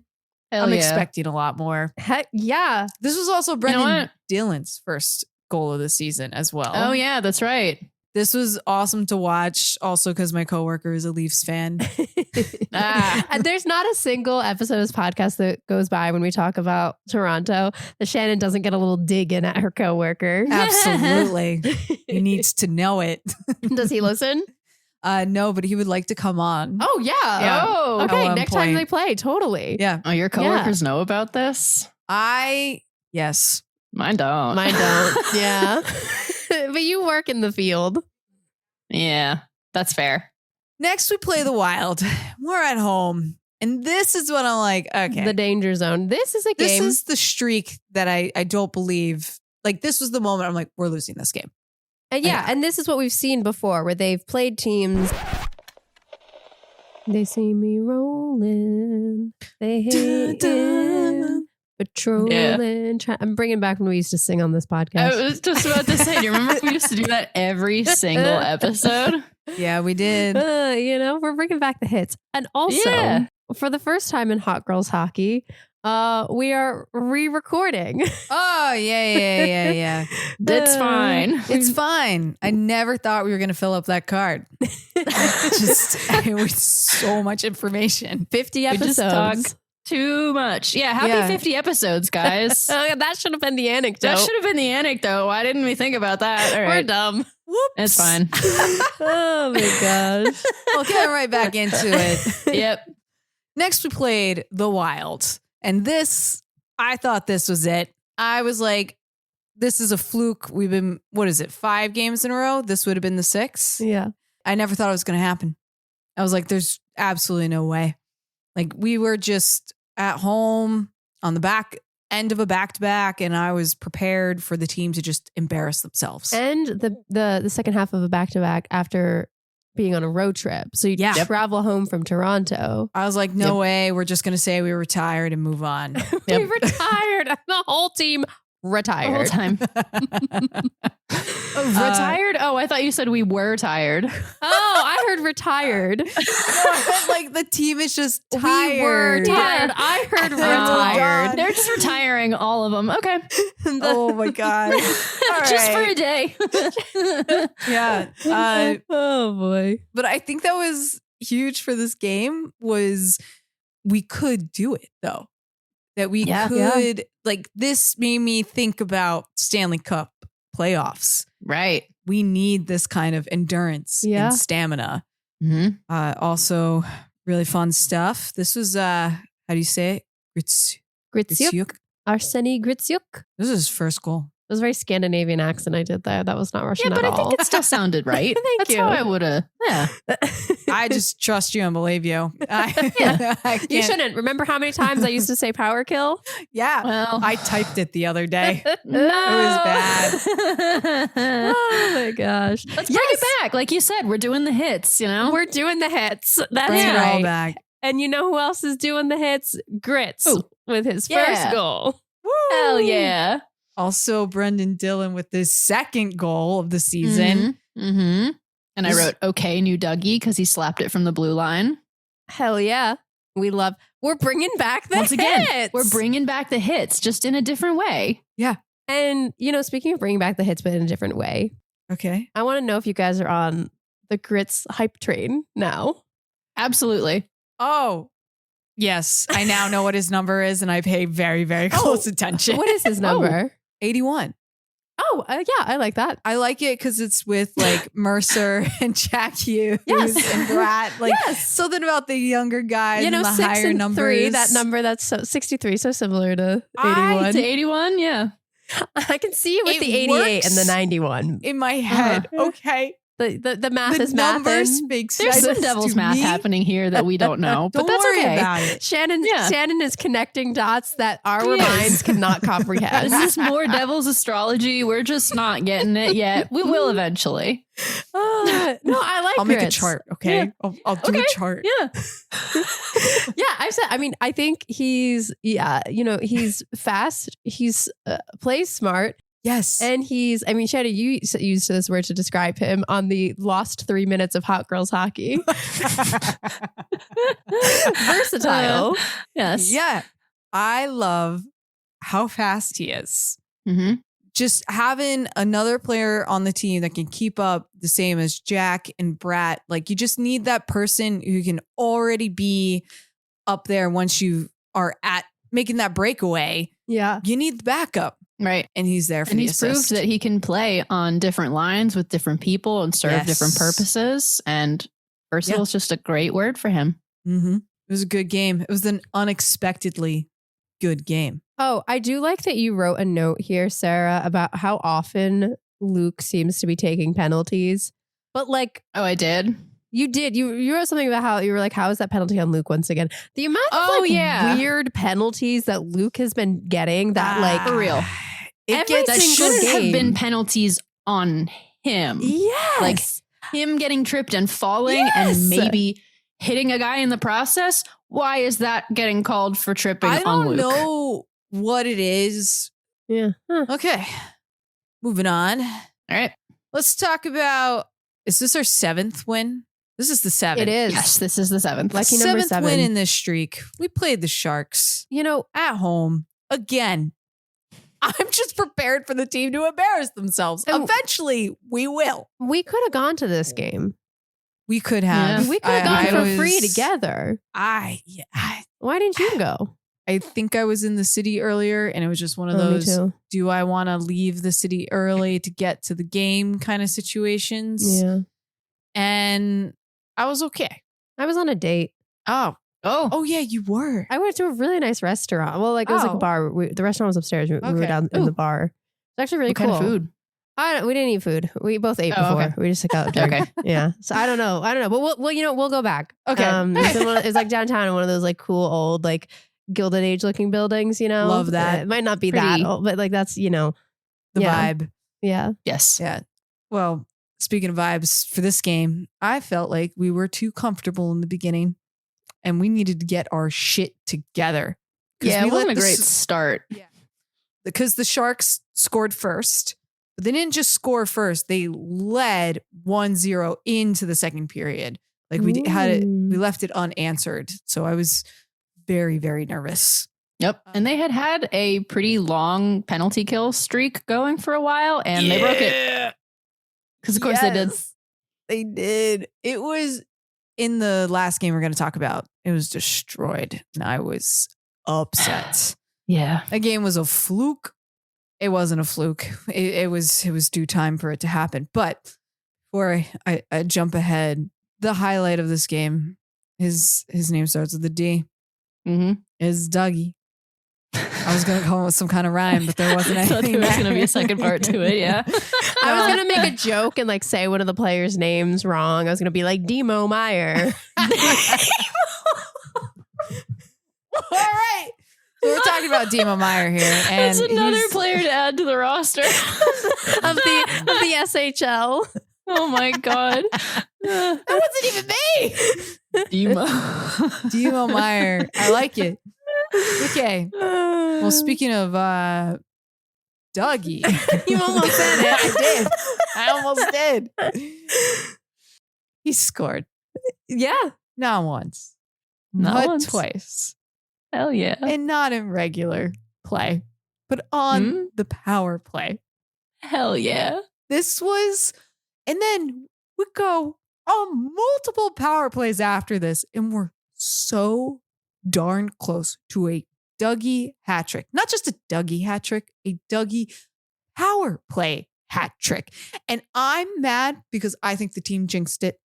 Hell I'm yeah. expecting a lot more. Heck yeah. This was also Brendan Dillon's first goal of the season as well. Oh yeah, that's right. This was awesome to watch. Also because my coworker is a Leafs fan. And there's not a single episode of this podcast that goes by when we talk about Toronto that Shannon doesn't get a little dig in at her coworker. Absolutely. He needs to know it. Does he listen? No, but he would like to come on. Oh yeah. Yeah. Oh, At okay. one Next time point. they play, totally. Yeah. Oh, your coworkers know about this? Yes. Mine don't. Mine don't. Yeah. But you work in the field. Yeah, that's fair. Next, we play the Wild. We're at home. And this is what I'm like, okay. The danger zone. This is a This game. is the streak that I don't believe. Like, this was the moment I'm like, we're losing this game. And this is what we've seen before where they've played teams. They see me rolling. They hate it. Patrolling. I'm bringing back when we used to sing on this podcast. I was just about to say, do you remember we used to do that every single episode? Yeah, we did. We're bringing back the hits. And also, for the first time in Hot Girls Hockey, we are re-recording. Oh, yeah. It's fine. It's fine. I never thought we were going to fill up that card. It was so much information. 50 We just episodes. talk too much. Yeah, happy 50 episods, guys. That should have been the anecdote. That should have been the anecdote. Why didn't we think about that? All right. We're dumb. Whoops. It's fine. Oh my gosh. We'll get right back into it. Yep. Next, we played the Wild. And I thought this was it. I was like, this is a fluke. We've been, 5 games in a row? This would have been the 6th. Yeah. I never thought it was going to happen. I was like, there's absolutely no way. Like, we were just at home. on the back end of a back-to-back, and I was prepared for the team to just embarrass themselves. And the second half of a back-to-back after being on a road trip. So you travel home from Toronto. I was like, no way. We're just going to say we were retired and move on. We retired. The whole team retired. The whole time. Retired? I thought you said we were tired. I heard retired. Like the team is just tired. We were tired. I heard retired. They're just retiring all of them. Okay. Oh my God. Just for a day. Yeah. Oh boy. But I think that was huge for this game was we could do it though. That we could, like this made me think about Stanley Cup playoffs. Right. We need this kind of endurance and stamina. Mm-hmm. Also, really fun stuff. This was, how do you say it? Gritsyuk. Arseny Gritsyuk. This is his first goal. It was a very Scandinavian accent I did there. That was not Russian at all. Yeah, but I think it still sounded right. Thank you. That's how I would have. Yeah. I just trust you and believe you. You shouldn't. Remember how many times I used to say power kill? Yeah. Well, I typed it the other day. No. It was bad. Oh my gosh. Let's bring it back. Like you said, we're doing the hits, you know? We're doing the hits. That's Bring it right. all back. And you know who else is doing the hits? Grits with his Yeah. first goal. Woo! Hell yeah. Also, Brendan Dillon with his second goal of the season. Mm-hmm. Mm-hmm. And I wrote, okay, new Dougie, because he slapped it from the blue line. Hell yeah. We're bringing back the Once again, hits. we're bringing back the hits, just in a different way. Yeah. And, speaking of bringing back the hits, but in a different way, Okay. I want to know if you guys are on the Grits hype train now. Absolutely. Oh, yes. I now know what his number is, and I pay very, very close attention. What is his number? 81. Oh, yeah, I like that. I like it because it's with like Mercer and Jack Hughes and Bratt. Like something about the younger guys and the 6 higher and numbers. 3, that number, that's 63, so similar to 81. To 81, yeah. I can see you with It the 88 works and the 91. in my head. Okay. The math The is numbers mathing. make There's sense some devil's to math me. happening here that we don't know, but Don't that's worry okay. about it. Shannon is connecting dots that our minds cannot comprehend. This is more devil's astrology. We're just not getting it yet. We will eventually. No, I like I'll make a Grits. chart. Okay. Yeah. I'll do a chart. Yeah. I think he's, he's fast. He's plays smart. Yes. And Shannon, you used this word to describe him on the lost 3 minutes of Hot Girls Hockey. Versatile. Yes. Yeah. I love how fast he is. Mm-hmm. Just having another player on the team that can keep up the same as Jack and Bratt. Like you just need that person who can already be up there once you are at making that breakaway. Yeah. You need the backup. Right. And he's there for And the he's assist. proved that he can play on different lines with different people and serve different purposes. And versatile is just a great word for him. Mm-hmm. It was a good game. It was an unexpectedly good game. Oh, I do like that you wrote a note here, Sarah, about how often Luke seems to be taking penalties. But like, Oh, I did. you did. You wrote something about how you were like, how is that penalty on Luke once again? The amount of weird penalties that Luke has been getting that like For real. It Every gets That single shouldn't have game. been penalties on him. Yes. Like him getting tripped and falling and maybe hitting a guy in the process. Why is that getting called for tripping I on don't Luke? know what it is. Yeah. Huh. Okay. Moving on. All right. Let's talk about, is this our 7th win? This is the 7th. It is. Yes, this is the 7th. Lucky number 7th 7. win in this streak. We played the Sharks at home again. I'm just prepared for the team to embarrass themselves. And- Eventually, we will. We could have gone to this game. We could have. Yeah. We could have gone for was- free together. I Why didn't you go? think I was in the city earlier, and it was just one of Me those, too. do I want to leave the city early to get to the game kind of situations? Yeah. And I was okay. I was on a date. Oh yeah, you were. I went to a really nice restaurant. Well, like it was like a Oh. bar. The restaurant was upstairs. We were Okay. down in the bar. It's actually really What cool. kind of food? We didn't eat food. We both ate Oh, before. okay. We just took out. Okay. Yeah. So I don't know. But we'll go back. Okay. It's like downtown in one of those like cool old like Gilded Age looking buildings, Love that. It might not be Pretty. that old, but like that's, The Yeah. vibe. yeah. Yes. Yeah. Well, speaking of vibes for this game, I felt like we were too comfortable in the beginning and we needed to get our shit together. Yeah, we it wasn't let a great start. because the Sharks scored first, but they didn't just score first. They led 1-0 into the second period. Like we left it unanswered. So I was very, very nervous. Yep. And they had a pretty long penalty kill streak going for a while, and they broke it. Because of course they did. They did. It was in the last game we're going to talk about. It was destroyed, and I was upset. Yeah. That game was a fluke. It wasn't a fluke. It was due time for it to happen. But before I jump ahead, the highlight of this game, his name starts with a D. Mm-hmm. Is Dougie. I was going to call it with some kind of rhyme, but there wasn't I thought anything. there was going to be a second part to it. Yeah. I was going to make a joke and like say one of the players' names wrong. I was going to be like Demo Meyer. All right. So we're talking about Demo Meyer here. And That's another player to add to the roster. of the SHL. Oh my God. That wasn't even me. Demo Meyer. I like it. Okay. Well, speaking of Dougie. You almost said it. I did. I almost did. He scored. Yeah. Not once. Not but once. twice. Hell yeah. And not in regular play, but on the power play. Hell yeah. This was, and then we go on multiple power plays after this, and we're so darn close to a Dougie hat trick. Not just a Dougie hat trick, a Dougie power play hat trick. And I'm mad because I think the team jinxed it.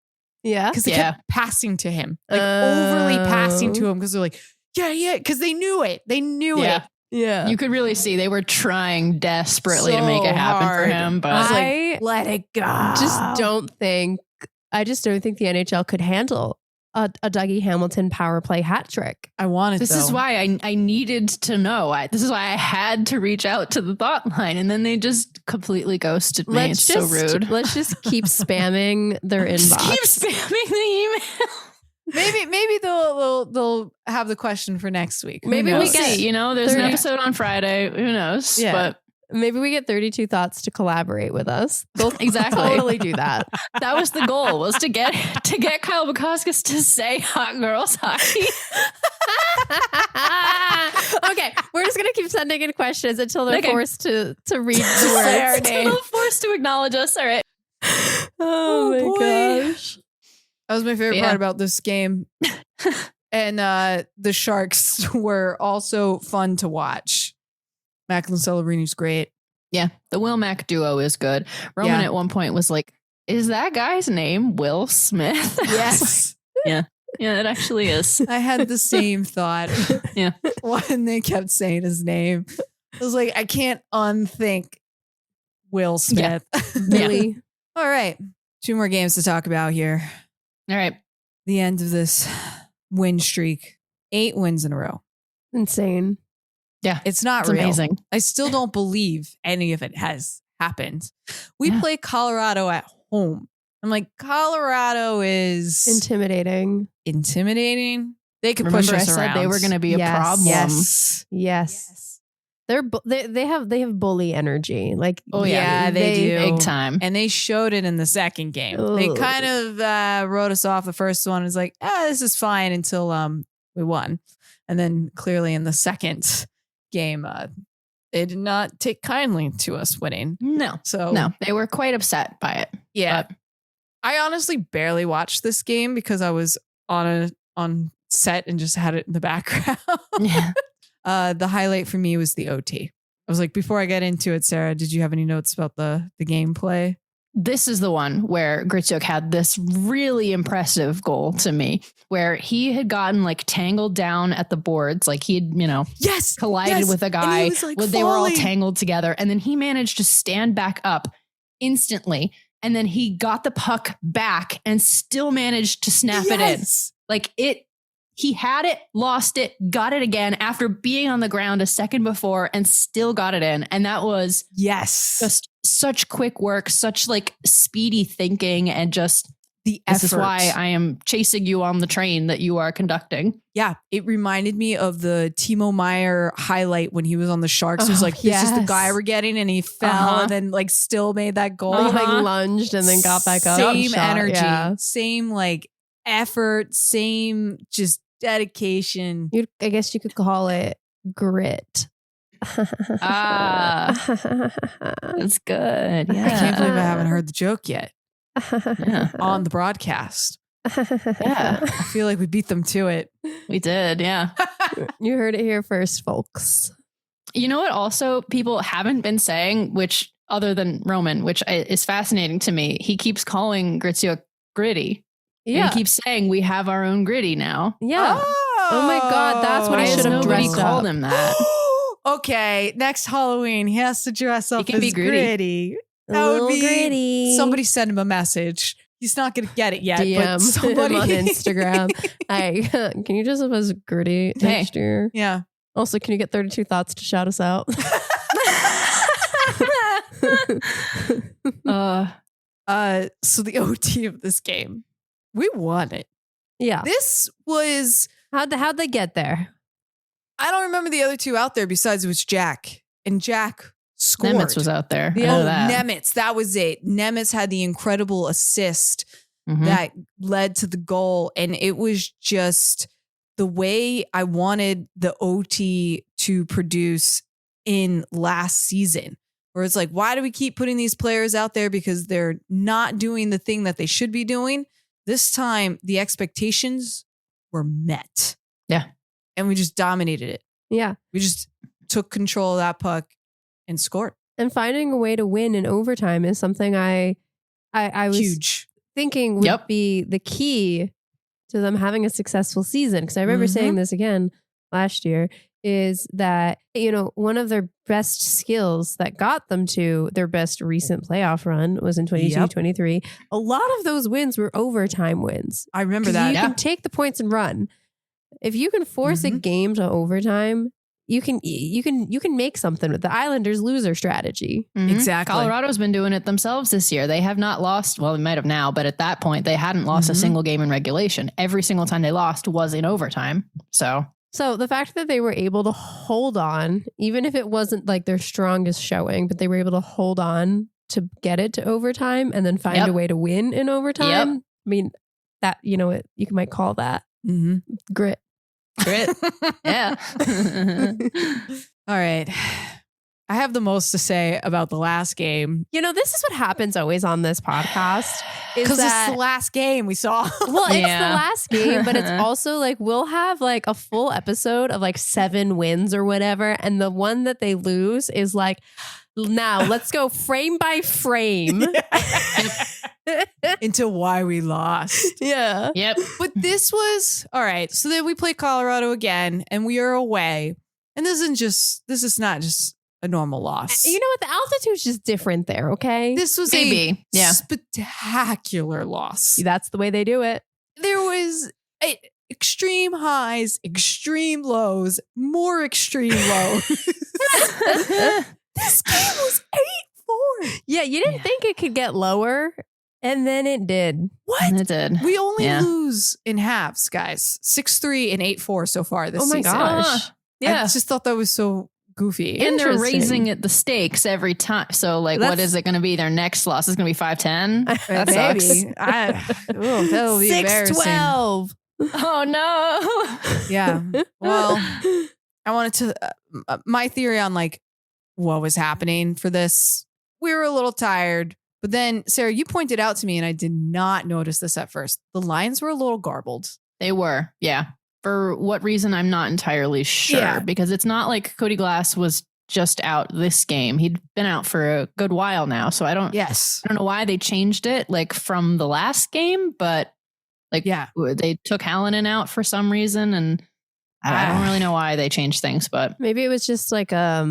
Yeah. Because they kept passing to him, like overly passing to him because they're like, yeah, because they knew it. They knew it. Yeah. You could really see they were trying desperately to make it happen for him, but I was like, let it go. I just don't think the NHL could handle a Dougie Hamilton power play hat trick. I wanted this is why I needed to know. This is why I had to reach out to the thought line, and then they just completely ghosted me. It's so rude. Let's just keep spamming their inbox. Keep spamming the email. Maybe they'll have the question for next week. Maybe We'll we get see. There's an episode on Friday. Who knows? Yeah. But maybe we get 32 Thoughts to collaborate with us. They'll Exactly. totally do that. that was the goal, was to get Kyle Bukauskas to say hot girls hockey. Okay, we're just gonna keep sending in questions until they're forced to read the Say our words. name. Until forced to acknowledge us. All right. Oh my boy. gosh. That was my favorite part about this game. And the Sharks were also fun to watch. Macklin Cellebrini's great. Yeah, the Will Mac duo is good. Roman at one point was like, "Is that guy's name Will Smith?" Yes. Yeah, it actually is. I had the same thought. Yeah. When they kept saying his name. I was like, I can't unthink Will Smith. Really? All right. 2 more games to talk about here. All right. The end of this win streak. 8 wins in a row. Insane. Yeah. It's not It's real. amazing. I still don't believe any of it has happened. We play Colorado at home. I'm like, Colorado is Intimidating. They could Remember push us I said around. they were going to be a Yes. problem. Yes. They have bully energy. Like, Oh, yeah. they do. Big time. And they showed it in the second game. They Ugh. kind of wrote us off the first one. It was like, this is fine until we won. And then clearly in the second game, they did not take kindly to us winning. No. So No, they were quite upset by it. yeah. But I honestly barely watched this game because I was on set and just had it in the background. yeah. The highlight for me was the OT. I was like, before I get into it, Sarah, did you have any notes about the gameplay? This is the one where Gritsyuk had this really impressive goal to me, where he had gotten like tangled down at the boards. Like he'd, collided with a guy. And he was, like, they were all falling. tangled together. And then he managed to stand back up instantly. And then he got the puck back and still managed to snap it in. Yes. Like it He had it, lost it, got it again after being on the ground a second before and still got it in. And that was just such quick work, such like speedy thinking, and just the effort. This is why I am chasing you on the train that you are conducting. Yeah. It reminded me of the Timo Meier highlight when he was on the Sharks. It was like, this is the guy we're getting, and he fell and then like still made that goal. He like lunged and then got back up. Same energy, same like effort, same just dedication. I guess you could call it grit. That's good. Yeah. I can't believe I haven't heard the joke yet on the broadcast. Yeah. I feel like we beat them to it. We did. Yeah. You heard it here first, folks. You know what also people haven't been saying, which other than Roman, which is fascinating to me, he keeps calling Gritsyuk gritty. Yeah. And he keeps saying we have our own gritty now. Yeah. Oh my God. That's what I should have dressed up. Called him that. Okay. Next Halloween, he has to dress up as gritty. That would be gritty. Somebody send him a message. He's not going to get it yet. DM but somebody on Instagram. Hey, can you dress up as gritty next year? Yeah. Also, can you get 32 Thoughts to shout us out? So the OT of this game, we won it. Yeah. This was... How'd they get there? I don't remember the other two out there besides it was Jack. And Jack scored. Nemitz was out there. Nemitz. That was it. Nemitz had the incredible assist that led to the goal. And it was just the way I wanted the OT to produce in last season. Where it's like, why do we keep putting these players out there? Because they're not doing the thing that they should be doing. This time, the expectations were met. Yeah. And we just dominated it. Yeah. We just took control of that puck and scored. And finding a way to win in overtime is something I was huge thinking would be the key to them having a successful season. Because I remember saying this again last year, is that, you know, one of their best skills that got them to their best recent playoff run was in 22-23. A lot of those wins were overtime wins. I remember that. You can take the points and run. If you can force a game to overtime, you can make something with the Islanders' loser strategy. Exactly. Colorado's been doing it themselves this year. They have not lost. Well, they might have now, but at that point, they hadn't lost a single game in regulation. Every single time they lost was in overtime. So the fact that they were able to hold on, even if it wasn't like their strongest showing, but they were able to hold on to get it to overtime and then find a way to win in overtime. I mean, that, you know, you might call that grit. Yeah. All right. I have the most to say about the last game. You know, this is what happens always on this podcast. Because it's the last game we saw. Well, it's the last game, but it's also like we'll have like a full episode of like 7 wins or whatever. And the one that they lose is like, now let's go frame by frame into why we lost. Yeah. Yep. But this was all right. So then we play Colorado again and we are away. And this is not just a normal loss. You know what? The altitude's just different there, okay? This was a spectacular loss. That's the way they do it. There was extreme highs, extreme lows, more extreme lows. This game was 8-4. Yeah, you didn't think it could get lower, and then it did. What? It did. We only lose in halves, guys. 6-3 and 8-4 so far this season. Oh my gosh. Yeah. I just thought that was so goofy. And they're raising the stakes every time. So, like, what is it going to be? Their next loss is going to be 5-10? That sucks. That'll be 6-12. Oh, no. Yeah. Well, I wanted to... my theory on, like, what was happening for this, we were a little tired. But then, Sarah, you pointed out to me, and I did not notice this at first. The lines were a little garbled. They were, yeah. For what reason, I'm not entirely sure, because it's not like Cody Glass was just out this game. He'd been out for a good while now. So I don't know why they changed it like from the last game, but like they took Hallinan out for some reason. And I don't really know why they changed things, but maybe it was just like, I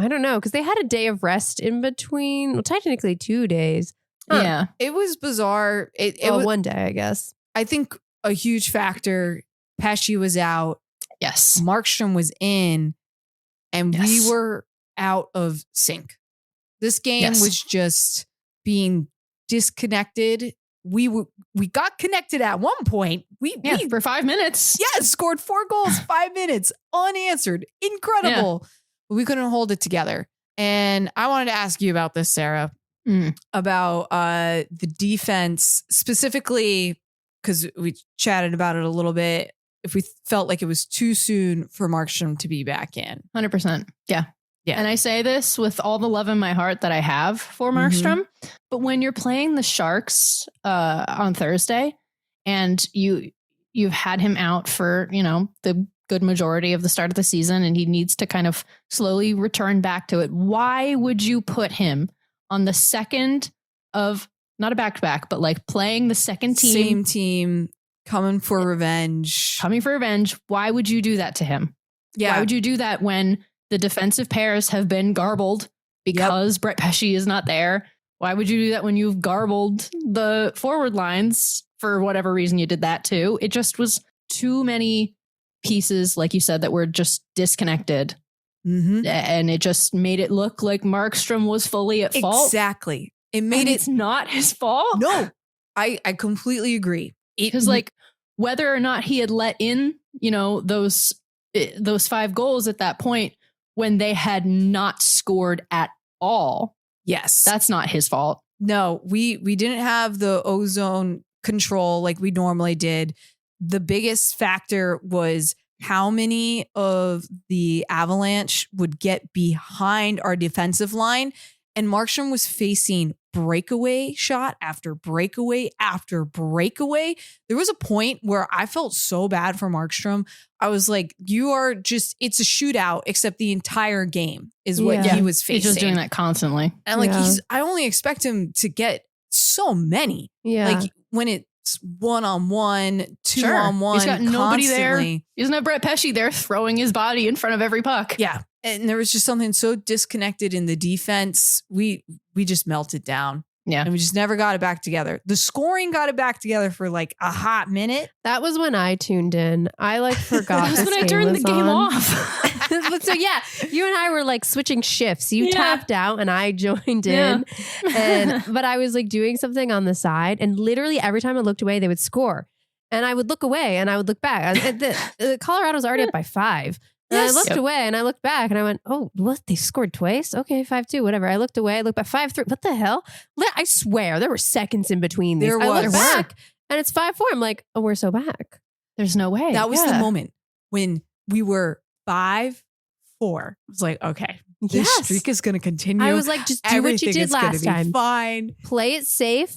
don't know. Cause they had a day of rest in between. Well, technically 2 days. Yeah. It was bizarre. It was 1 day, I guess. I think a huge factor Pesci was out. Yes. Markstrom was in, and we were out of sync. This game was just being disconnected. We got connected at one point. We for 5 minutes. Scored 4 goals, 5 minutes, unanswered. Incredible. Yeah. But we couldn't hold it together. And I wanted to ask you about this, Sarah, about the defense, specifically because we chatted about it a little bit. If we felt like it was too soon for Markstrom to be back in. 100%. Yeah. Yeah. And I say this with all the love in my heart that I have for Markstrom. But when you're playing the Sharks on Thursday and you've had him out for, the good majority of the start of the season and he needs to kind of slowly return back to it, why would you put him on the second of, not a back-to-back, but like playing the second team? Same team, coming for revenge. Why would you do that to him? Yeah. Why would you do that when the defensive pairs have been garbled because Brett Pesci is not there? Why would you do that when you've garbled the forward lines for whatever reason you did that too? It just was too many pieces, like you said, that were just disconnected. And it just made it look like Markstrom was fully at fault. Exactly. It's not his fault. No, I completely agree. Because whether or not he had let in, those 5 goals at that point, when they had not scored at all. Yes. That's not his fault. No, we didn't have the ozone control like we normally did. The biggest factor was how many of the Avalanche would get behind our defensive line. And Markstrom was facing breakaway shot after breakaway after breakaway. There was a point where I felt so bad for Markstrom. I was like, it's a shootout, except the entire game is what he was facing. He's just doing that constantly. And I only expect him to get so many. Yeah. Like when it's 1-on-1, 2-on-1. He's got nobody there. He doesn't have Brett Pesci there throwing his body in front of every puck. Yeah. And there was just something so disconnected in the defense. We just melted down. Yeah. And we just never got it back together. The scoring got it back together for like a hot minute. That was when I tuned in. I forgot. That was when I turned the game off. So you and I were like switching shifts. You tapped out and I joined in. But I was like doing something on the side, and literally every time I looked away, they would score. And I would look away and I would look back. Colorado's already up by 5. And I looked away and I looked back and I went, oh, what? They scored twice? Okay, 5-2, whatever. I looked away, I looked back, 5-3. What the hell? I swear there were seconds in between these. I looked back and it's 5-4. I'm like, oh, we're so back. There's no way. That was the moment when we were 5-4. I was like, okay, this streak is going to continue. I was like, just do what you did last time. Fine. Play it safe.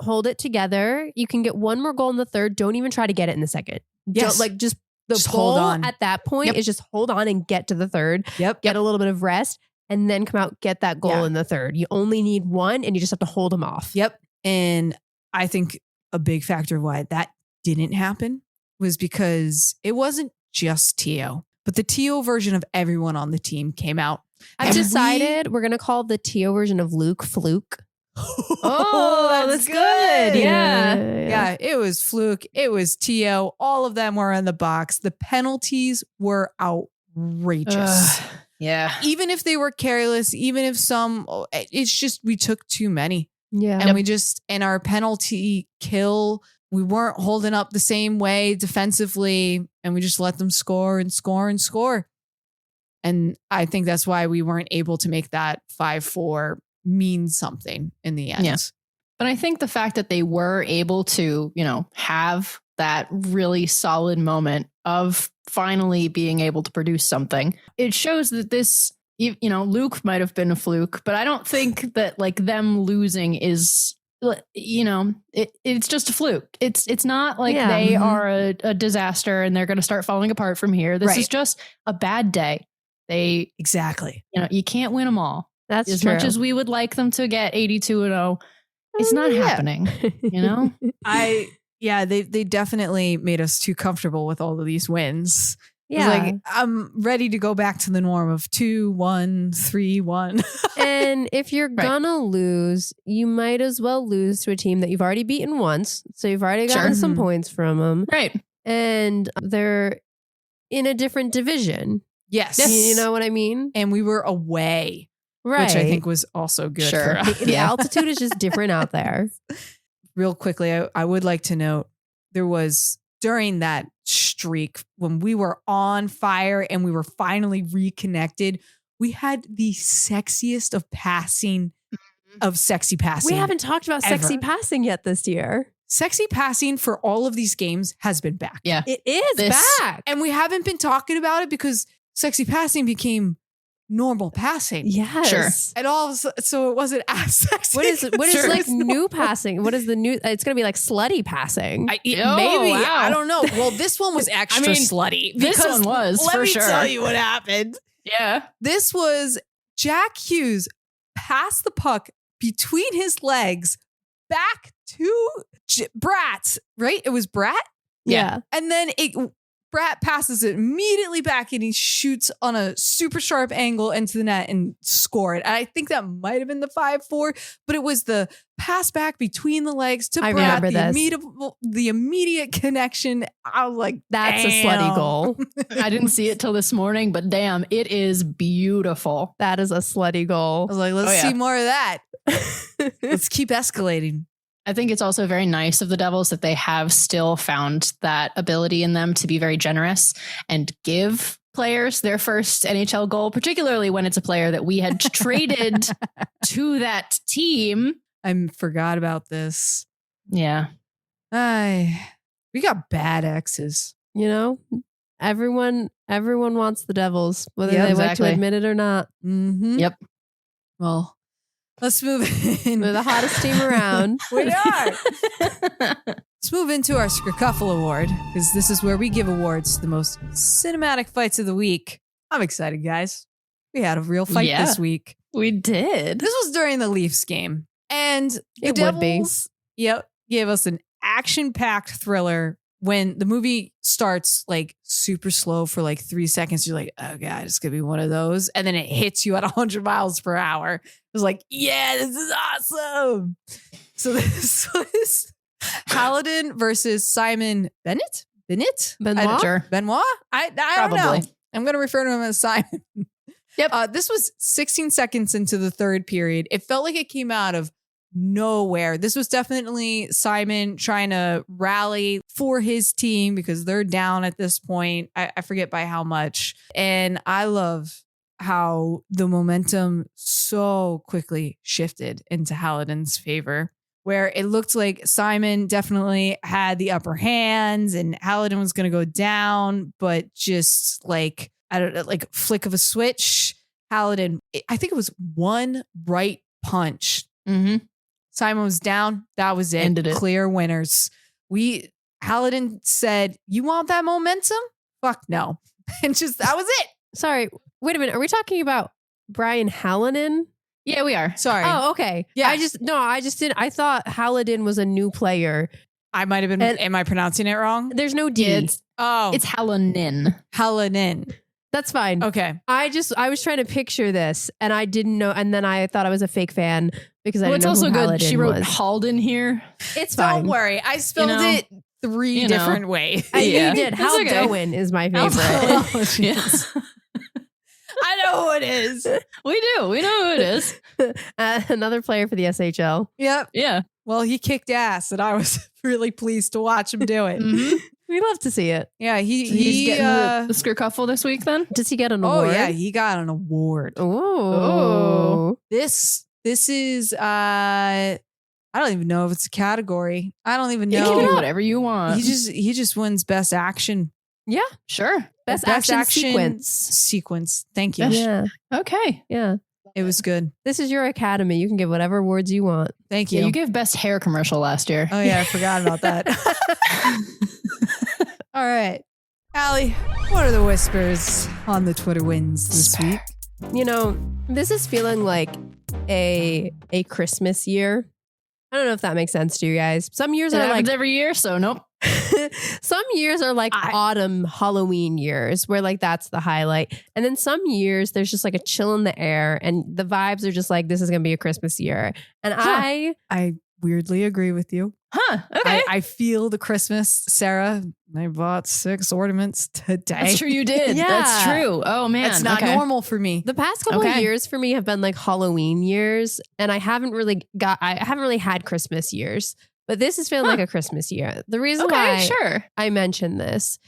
Hold it together. You can get one more goal in the third. Don't even try to get it in the second. Yes. The goal at that point is just hold on and get to the third. Yep. Get a little bit of rest and then come out, get that goal in the third. You only need one and you just have to hold them off. Yep. And I think a big factor of why that didn't happen was because it wasn't just Tio, but the Tio version of everyone on the team came out. I've decided we're going to call the Tio version of Luke Fluke. Oh, that's good. Yeah. It was Fluke. It was Tio. All of them were in the box. The penalties were outrageous. Even if they were careless, even if it's just, we took too many. Yeah. And and our penalty kill, we weren't holding up the same way defensively, and we just let them score and score and score. And I think that's why we weren't able to make that 5-4 mean something in the end. Yes. But I think the fact that they were able to, have that really solid moment of finally being able to produce something, it shows that this, Luke might have been a fluke, but I don't think that them losing is, it's just a fluke. It's not like they are a disaster and they're going to start falling apart from here. This is just a bad day. Exactly. You can't win them all. That's as true. much as we would like them to get 82-0, it's not happening. They definitely made us too comfortable with all of these wins. Yeah. I'm ready to go back to the norm of 2-1, 3-1. And if you're gonna lose, you might as well lose to a team that you've already beaten once. So you've already gotten some points from them. Right. and they're in a different division. Yes. You know what I mean? And we were away, Right. which I think was also good Sure. for us. The altitude is just different out there. Real quickly, I would like to note there was during that streak when we were on fire and we were finally reconnected, we had the sexiest of sexy passing. We haven't talked about ever. sexy passing yet this year. Sexy passing for all of these games has been back. Yeah. It is back. And we haven't been talking about it because sexy passing became normal passing. Yes. Sure. And all so it wasn't as sexy. What is Sure. like new passing? What is the new? It's going to be like slutty passing. Maybe. wow. I don't know. Well, this one was extra slutty. this because one was, let for me sure. tell you what happened. Yeah. This was Jack Hughes passed the puck between his legs back to Bratz, right? It was Brat. Yeah. And then Brat passes it immediately back and he shoots on a super sharp angle into the net and scored. And I think that might have been the 5-4, but it was the pass back between the legs to I Brat, remember the immediate connection. I was like, That's a damn. slutty goal. I didn't see it till this morning, but damn, it is beautiful. That is a slutty I goal. was like, let's Oh, yeah. see more of that. Let's keep escalating. I think it's also very nice of the Devils that they have still found that ability in them to be very generous and give players their first NHL goal, particularly when it's a player that we had traded to that team. I forgot about this. Yeah. We got bad exes. You know, everyone wants the Devils, whether Yeah, they like exactly. to admit it or not. Mm-hmm. Yep. Well, let's move in. They're the hottest team around. We are. Let's move into our Skrikuffle Award because this is where we give awards to the most cinematic fights of the week. I'm excited, guys. We had a real fight Yeah. this week. We did. This was during the Leafs game. And the It would be. Devils, gave us an action-packed thriller. When the movie starts like super slow for like 3 seconds, you're like, oh God, it's going to be one of those. And then it hits you at 100 miles per hour. It was like, yeah, this is awesome. So this was Paladin versus Simon Bennett? Benoit? Sure. Benoit? I don't know. Probably. I'm going to refer to him as Simon. Yep. This was 16 seconds into the third period. It felt like it came out of nowhere. This was definitely Simon trying to rally for his team because they're down at this point. I forget by how much. And I love how the momentum so quickly shifted into Haladin's favor, where it looked like Simon definitely had the upper hands and Haladin was going to go down, but just like, I don't know, like flick of a switch, Haladin, I think it was one right punch. Mm-hmm. Simon was down. That was it. Ended it. Clear winners. Haladin said, you want that momentum? Fuck no. And just, that was it. Sorry, wait a minute. Are we talking about Brian Hallinan? Yeah, we are. Sorry. Oh, okay. Yeah. I just didn't. I thought Hallinan was a new player. I might have been, am I pronouncing it wrong? There's no D. It's Hallinan. Haladin. That's fine. Okay. I was trying to picture this and I didn't know. And then I thought I was a fake fan because I Well, didn't it's know also who good. Hallinan She wrote was. Halden here. It's Don't fine. worry. I spelled know, it three different ways. Yeah. You did. That's Hal okay. Doan is my Hal favorite. Doan. Yes. I know who it is. We do. We know who it is. Another player for the SHL. Yep. Yeah. Well, he kicked ass and I was really pleased to watch him do it. Mm-hmm. We love to see it. Yeah, He's he getting the Skrikuffle this week then? Does he get an oh award? yeah, he got an award. Oh. This is I don't even know if it's a category. I don't even You know. can do whatever you want. He just wins best action Yeah. Sure. Best action sequence. sequence. Thank you. Yeah. Okay. Yeah. It was good. This is your academy. You can give whatever awards you want. Thank Yeah, you. you gave best hair commercial last year. Oh yeah, I forgot about that. All right. Allie, what are the whispers on the Twitter wins this week? You know, this is feeling like a Christmas year. I don't know if that makes sense to you guys. Some years It are happens like every year, so nope. some years are like autumn Halloween years where like that's the highlight. And then some years there's just like a chill in the air and the vibes are just like this is going to be a Christmas year. And Huh. I weirdly agree with you. Huh. Okay. I feel the Christmas, Sarah. I bought 6 ornaments today. That's true. You did. Yeah. That's true. Oh man. That's not normal for me. The past couple of years for me have been like Halloween years, and I haven't really had Christmas years, but this is feeling like a Christmas year. The reason why I mentioned this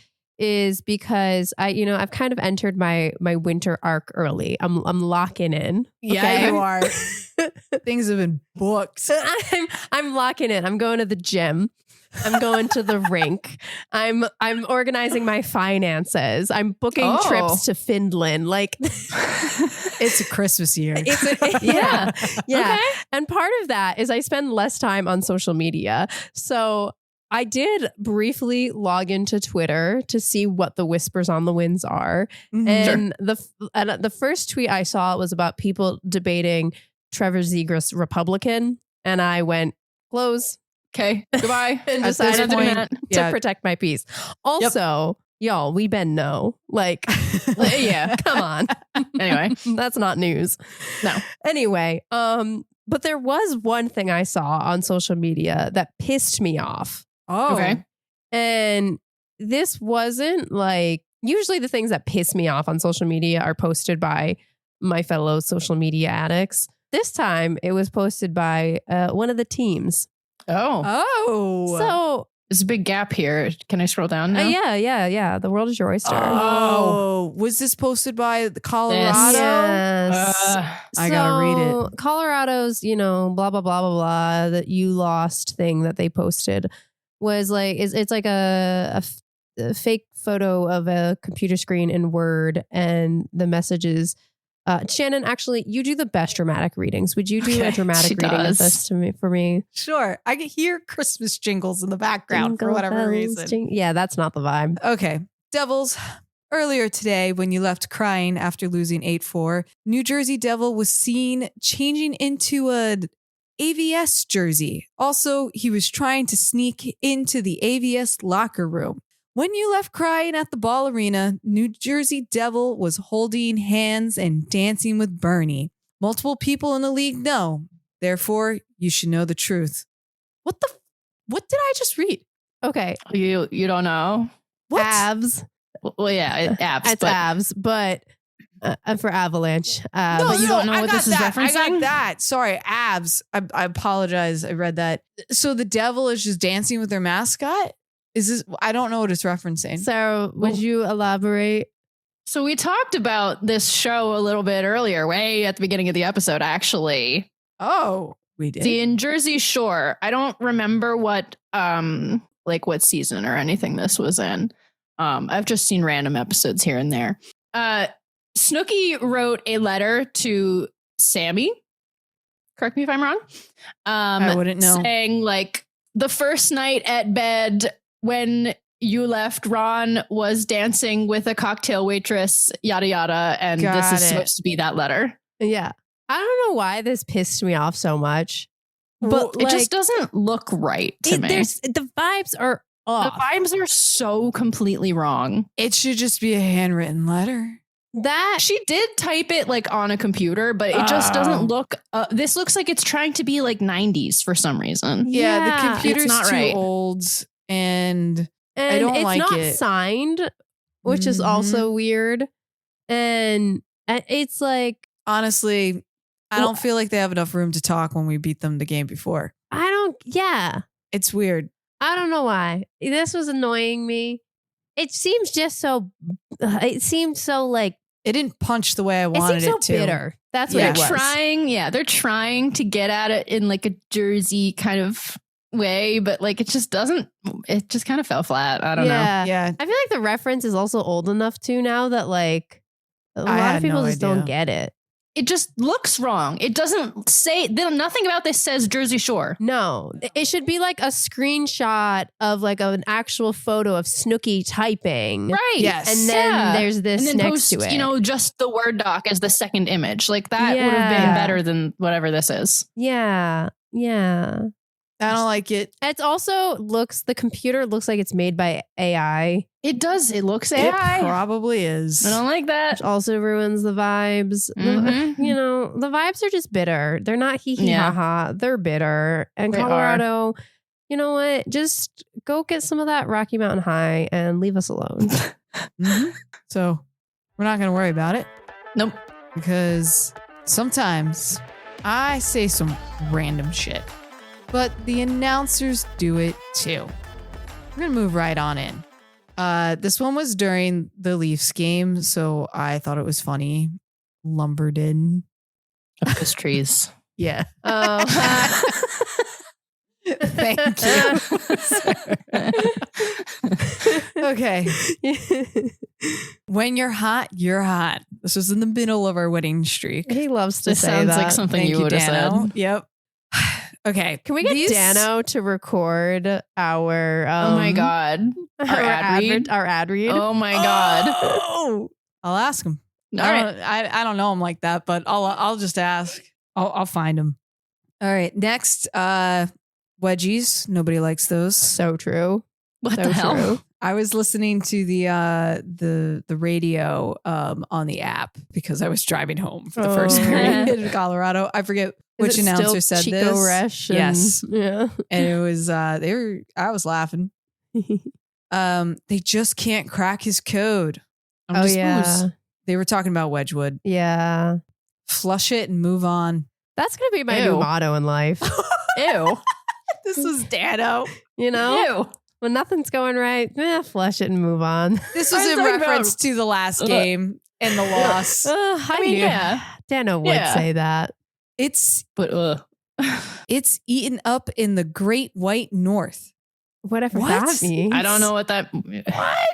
is because I've kind of entered my winter arc early. I'm locking in. Yeah, you are. Things have been booked. I'm locking in. I'm going to the gym. I'm going to the rink. I'm organizing my finances. I'm booking trips to Finland. Like it's a Christmas year. Yeah. Okay. And part of that is I spend less time on social media. So I did briefly log into Twitter to see what the whispers on the winds are. And the first tweet I saw was about people debating Trevor Zegras Republican. And I went, close. Okay, goodbye. And decided to protect my peace. Also, y'all, we been no. Like, yeah, come on. Anyway, that's not news. No. Anyway, but there was one thing I saw on social media that pissed me off. Oh. Okay. And this wasn't like, usually the things that piss me off on social media are posted by my fellow social media addicts. This time it was posted by one of the teams. Oh. So there's a big gap here. Can I scroll down now? Yeah. The world is your oyster. Oh. Was this posted by the Colorado? Yes. I gotta read it. Colorado's, blah, blah, blah, blah, blah, that you lost thing that they posted was like, it's like a fake photo of a computer screen in Word, and the message is, Shannon, actually, you do the best dramatic readings. Would you do a dramatic reading of this for me? Sure. I can hear Christmas jingles in the background for whatever reason. Yeah, that's not the vibe. Okay. Devils, earlier today when you left crying after losing 8-4, New Jersey Devil was seen changing into an AVS jersey. Also, he was trying to sneak into the AVS locker room. When you left crying at the ball arena, New Jersey Devil was holding hands and dancing with Bernie. Multiple people in the league know. Therefore, you should know the truth. What did I just read? Okay. You don't know? What? Abs. Well, yeah, abs. It's abs, but for Avalanche. But you don't know what this is referencing? I got that. Sorry, abs. I apologize. I read that. So the Devil is just dancing with their mascot? Is this? I don't know what it's referencing. Sarah, would you elaborate? So we talked about this show a little bit earlier, way at the beginning of the episode, actually. Oh, we did. In Jersey Shore. I don't remember what season or anything this was in. I've just seen random episodes here and there. Snooki wrote a letter to Sammy. Correct me if I'm wrong. I wouldn't know. Saying like the first night at bed when you left, Ron was dancing with a cocktail waitress, yada, yada. And this is supposed to be that letter. Yeah. I don't know why this pissed me off so much, but it just doesn't look right to me. The vibes are off. The vibes are so completely wrong. It should just be a handwritten letter. That she did type it like on a computer, but it just doesn't look. This looks like it's trying to be like 90s for some reason. Yeah, the computer's not too right. old, and I don't it's like not it. Signed, which is also weird. And it's like, honestly, I don't feel like they have enough room to talk when we beat them the game before. It's weird. I don't know why. This was annoying me. It seems just so. It seemed so like it didn't punch the way I wanted it to. Bitter. That's what it was. They're trying to get at it in like a Jersey kind of way, but like it just doesn't. It just kind of fell flat. I don't know. Yeah. I feel like the reference is also old enough too now that like a lot of people just don't get it. It just looks wrong. It doesn't say, nothing about this says Jersey Shore. No, it should be like a screenshot of like an actual photo of Snooki typing. Right. Yes. And then there's this and then next post, to it. Just the Word doc as the second image. Like that would have been better than whatever this is. Yeah. I don't like it. It's also the computer looks like it's made by AI. It does. It looks AI. It probably is. I don't like that. Which also ruins the vibes. Mm-hmm. The vibes are just bitter. They're not hee hee ha ha. They're bitter. And Colorado, you know what? Just go get some of that Rocky Mountain High and leave us alone. Mm-hmm. So we're not going to worry about it. Nope. Because sometimes I say some random shit, but the announcers do it too. We're going to move right on in. This one was during the Leafs game, so I thought it was funny. Lumbered in. Those trees. Yeah. Oh, Thank you. Okay. When you're hot, you're hot. This was in the middle of our winning streak. He loves to This say sounds that. like something Thank you would have Dano. said. Yep. Okay. Can we get Dano to record our Oh my God. our ad read? Our ad read? Oh my God. Oh! I'll ask him. All right. I don't know him like that, but I'll just ask. I'll find him. All right. Next, wedgies. Nobody likes those. So true. What So the hell? true. I was listening to the radio on the app because I was driving home for the first period in Colorado. I forget which Is it announcer still said Chico this. Resch and- Yes. Yeah. And it was I was laughing. They just can't crack his code. Oh yeah. They were talking about Wedgwood. Yeah. Flush it and move on. That's gonna be my new Ew. motto in life. Ew. This was Dano. You know? Ew. When nothing's going right, flush it and move on. This I was was in talking reference about- to the last game and the loss. I mean, knew yeah. Dano would Yeah. say that. It's But it's eaten up in the Great White North. Whatever What? that means. I don't know what that. What?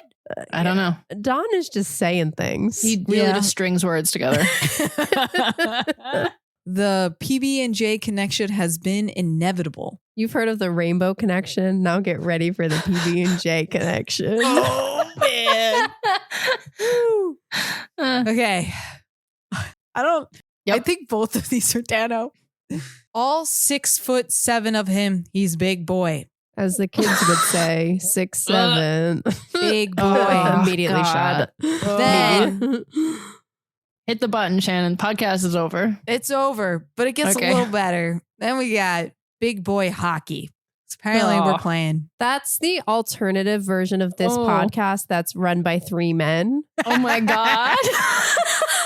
I don't know. Don is just saying things. He really just strings words together. The PB&J connection has been inevitable. You've heard of the Rainbow Connection. Now get ready for the PB&J connection. Oh man. Okay. I think both of these are Dano. All 6'7" of him. He's big boy. As the kids would say, 6'7". Big boy. Oh, Immediately God. shot. Then Hit the button, Shannon. Podcast is over. it's over, but it gets Okay. a little better. Then we got big boy hockey. So apparently Oh. we're playing. That's the alternative version of this Oh. podcast that's run by 3 men. Oh my God.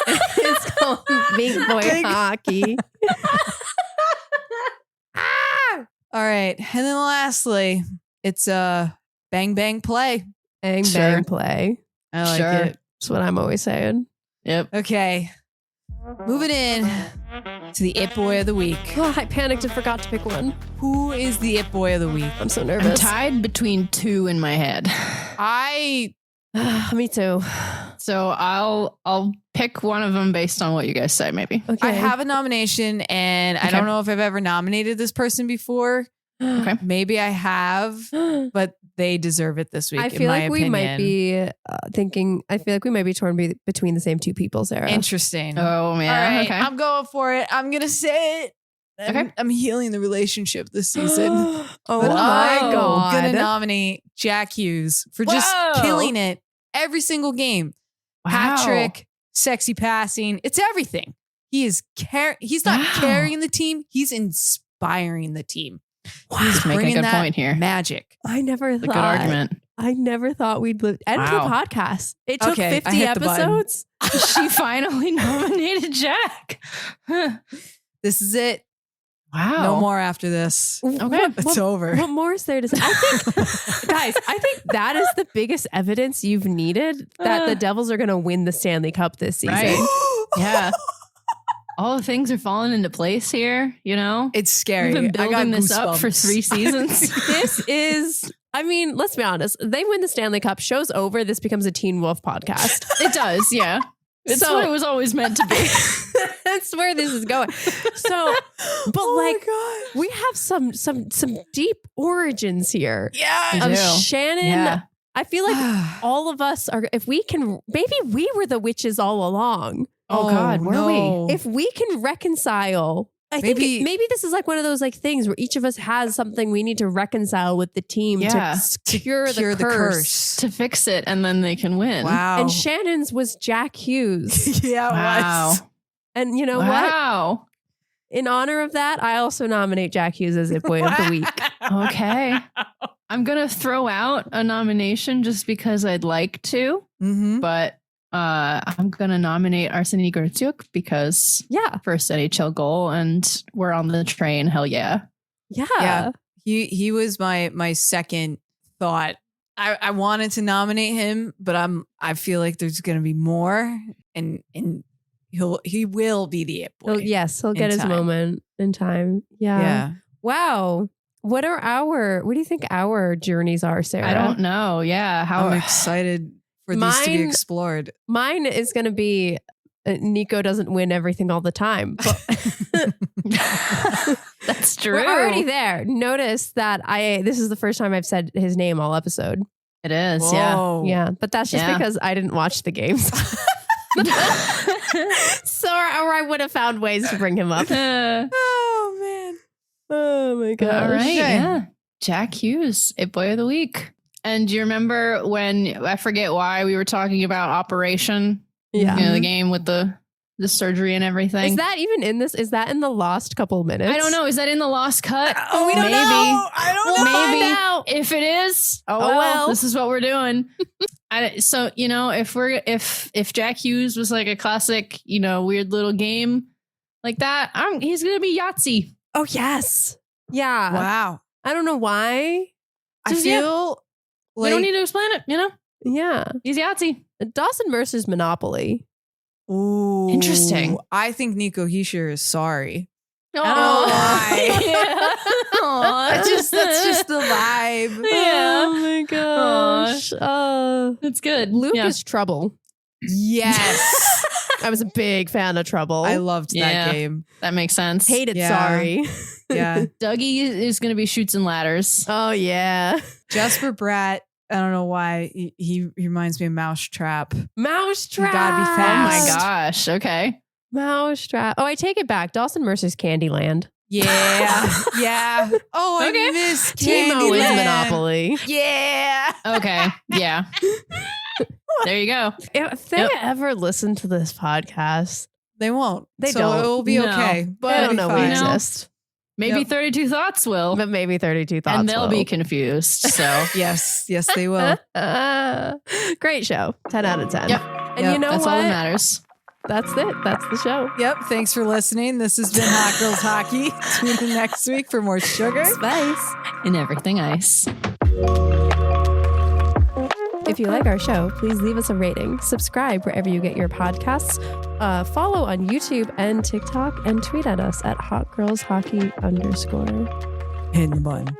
It's called Big Boy Big- Hockey. All right. And then lastly, it's a bang bang play. Bang, Sure. bang, play. I like Sure. it. That's what I'm always saying. Yep. Okay. Moving in to the It Boy of the Week. Oh, I panicked and forgot to pick one. Who is the It Boy of the Week? I'm so I'm nervous. tied between 2 in my head. Me too. So I'll pick one of them based on what you guys say, maybe. Okay. I have a nomination, and I Okay. don't know if I've ever nominated this person before. Okay. Maybe I have, but they deserve it this week. I in feel my like we opinion. might be thinking. I feel like we might be torn between the same 2 people, Sarah. Interesting. Oh, man. All right, Okay. I'm going for it. I'm gonna say it. Okay. I'm healing the relationship this season. Oh But my I'm God. gonna nominate Jack Hughes for just Whoa. killing it every single game. Wow. Hat trick, sexy passing. It's everything. He is he's not Wow. carrying the team. He's inspiring the team. He's Making a bringing good that point here. magic. I never A thought. good argument. I never thought we'd end the Wow. podcast. It took Okay, I 50 hit the button. episodes. She finally nominated Jack. Huh. This is it. Wow. No more after this. Okay. It's over. What more is there to say? I think, guys, I think that is the biggest evidence you've needed that the Devils are going to win the Stanley Cup this season. Right. Yeah. All the things are falling into place here, you know? It's scary. We've been I got building this up for goosebumps. 3 seasons. This is, I mean, let's be honest. They win the Stanley Cup, show's over. This becomes a Teen Wolf podcast. It does, yeah. It's So- what it was always meant to be. That's where this is going. So, but Oh my God. we have some deep origins here. Yeah. We Of do. Shannon. Yeah. I feel like all of us are, if we can, maybe we were the witches all along. Oh, God, were we? If we can reconcile I think maybe this is like one of those like things where each of us has something we need to reconcile with the team to cure the curse. To fix it, and then they can win. Wow. And Shannon's was Jack Hughes. Yeah, it was. And you know what? In honor of that, I also nominate Jack Hughes as It Boy of the Week. Okay. I'm going to throw out a nomination just because I'd like to, but I'm going to nominate Arseny Gritsyuk because first NHL goal and we're on the train. Hell yeah. Yeah. He was my second thought. I wanted to nominate him, but I feel like there's going to be more and he will be the It Boy. He'll get his moment in time. Yeah. Wow. What do you think our journeys are, Sarah? I don't know. Yeah. I'm excited for these to be explored. Mine is going to be Nico doesn't win everything all the time. That's true. We're already there. Notice that this is the first time I've said his name all episode. It is. Whoa. Yeah. But that's just because I didn't watch the games. Or I would have found ways to bring him up. Oh man. Oh my god. All right. Yeah. Jack Hughes, It Boy of the Week. And do you remember when I forget why we were talking about Operation? Yeah. You know, the game with the surgery and everything. Is that even in this? Is that in the lost couple minutes? I don't know. Is that in the lost cut? We don't know. I don't know. Maybe. Find out. If it is, well, this is what we're doing. So, you know, if Jack Hughes was like a classic, you know, weird little game like that, he's going to be Yahtzee. Oh, yes. Yeah. Wow. I don't know why. I feel like we don't need to explain it, you know? Yeah. He's Yahtzee. Dawson Mercer's Monopoly. Ooh. Interesting. I think Nico Hischier is sorry. Oh, That's just the vibe. Yeah. Oh my gosh. That's good. Lucas Trouble. Yes. I was a big fan of Trouble. I loved that game. That makes sense. Hated Yeah. Sorry. Yeah. Dougie is going to be Shoots and Ladders. Oh yeah. Jasper Bratt. I don't know why he reminds me of Mousetrap. Mousetrap. You gotta be Oh fast. my gosh. Okay. Mousetrap. Oh, I take it back. Dawson Mercer's Candyland. Yeah. Yeah. Oh, I miss Timo is Candyland. Monopoly. Yeah. Okay. Yeah. There you go. If they ever listen to this podcast, They won't. They so don't. it will be No. okay. they But don't know we fine. exist. Maybe Yep. 32 Thoughts will. But maybe 32 Thoughts And they'll will. be confused. So yes, they will. Great show. 10 out of 10. Yep. And Yep. you know that's what? all that matters. That's it. That's the show. Yep. Thanks for listening. This has been Hot Girls Hockey. Tune in next week for more sugar. Spice. And everything ice. If you like our show, please leave us a rating. Subscribe wherever you get your podcasts. Follow on YouTube and TikTok and tweet at us at hotgirlshockey_. Hit the button.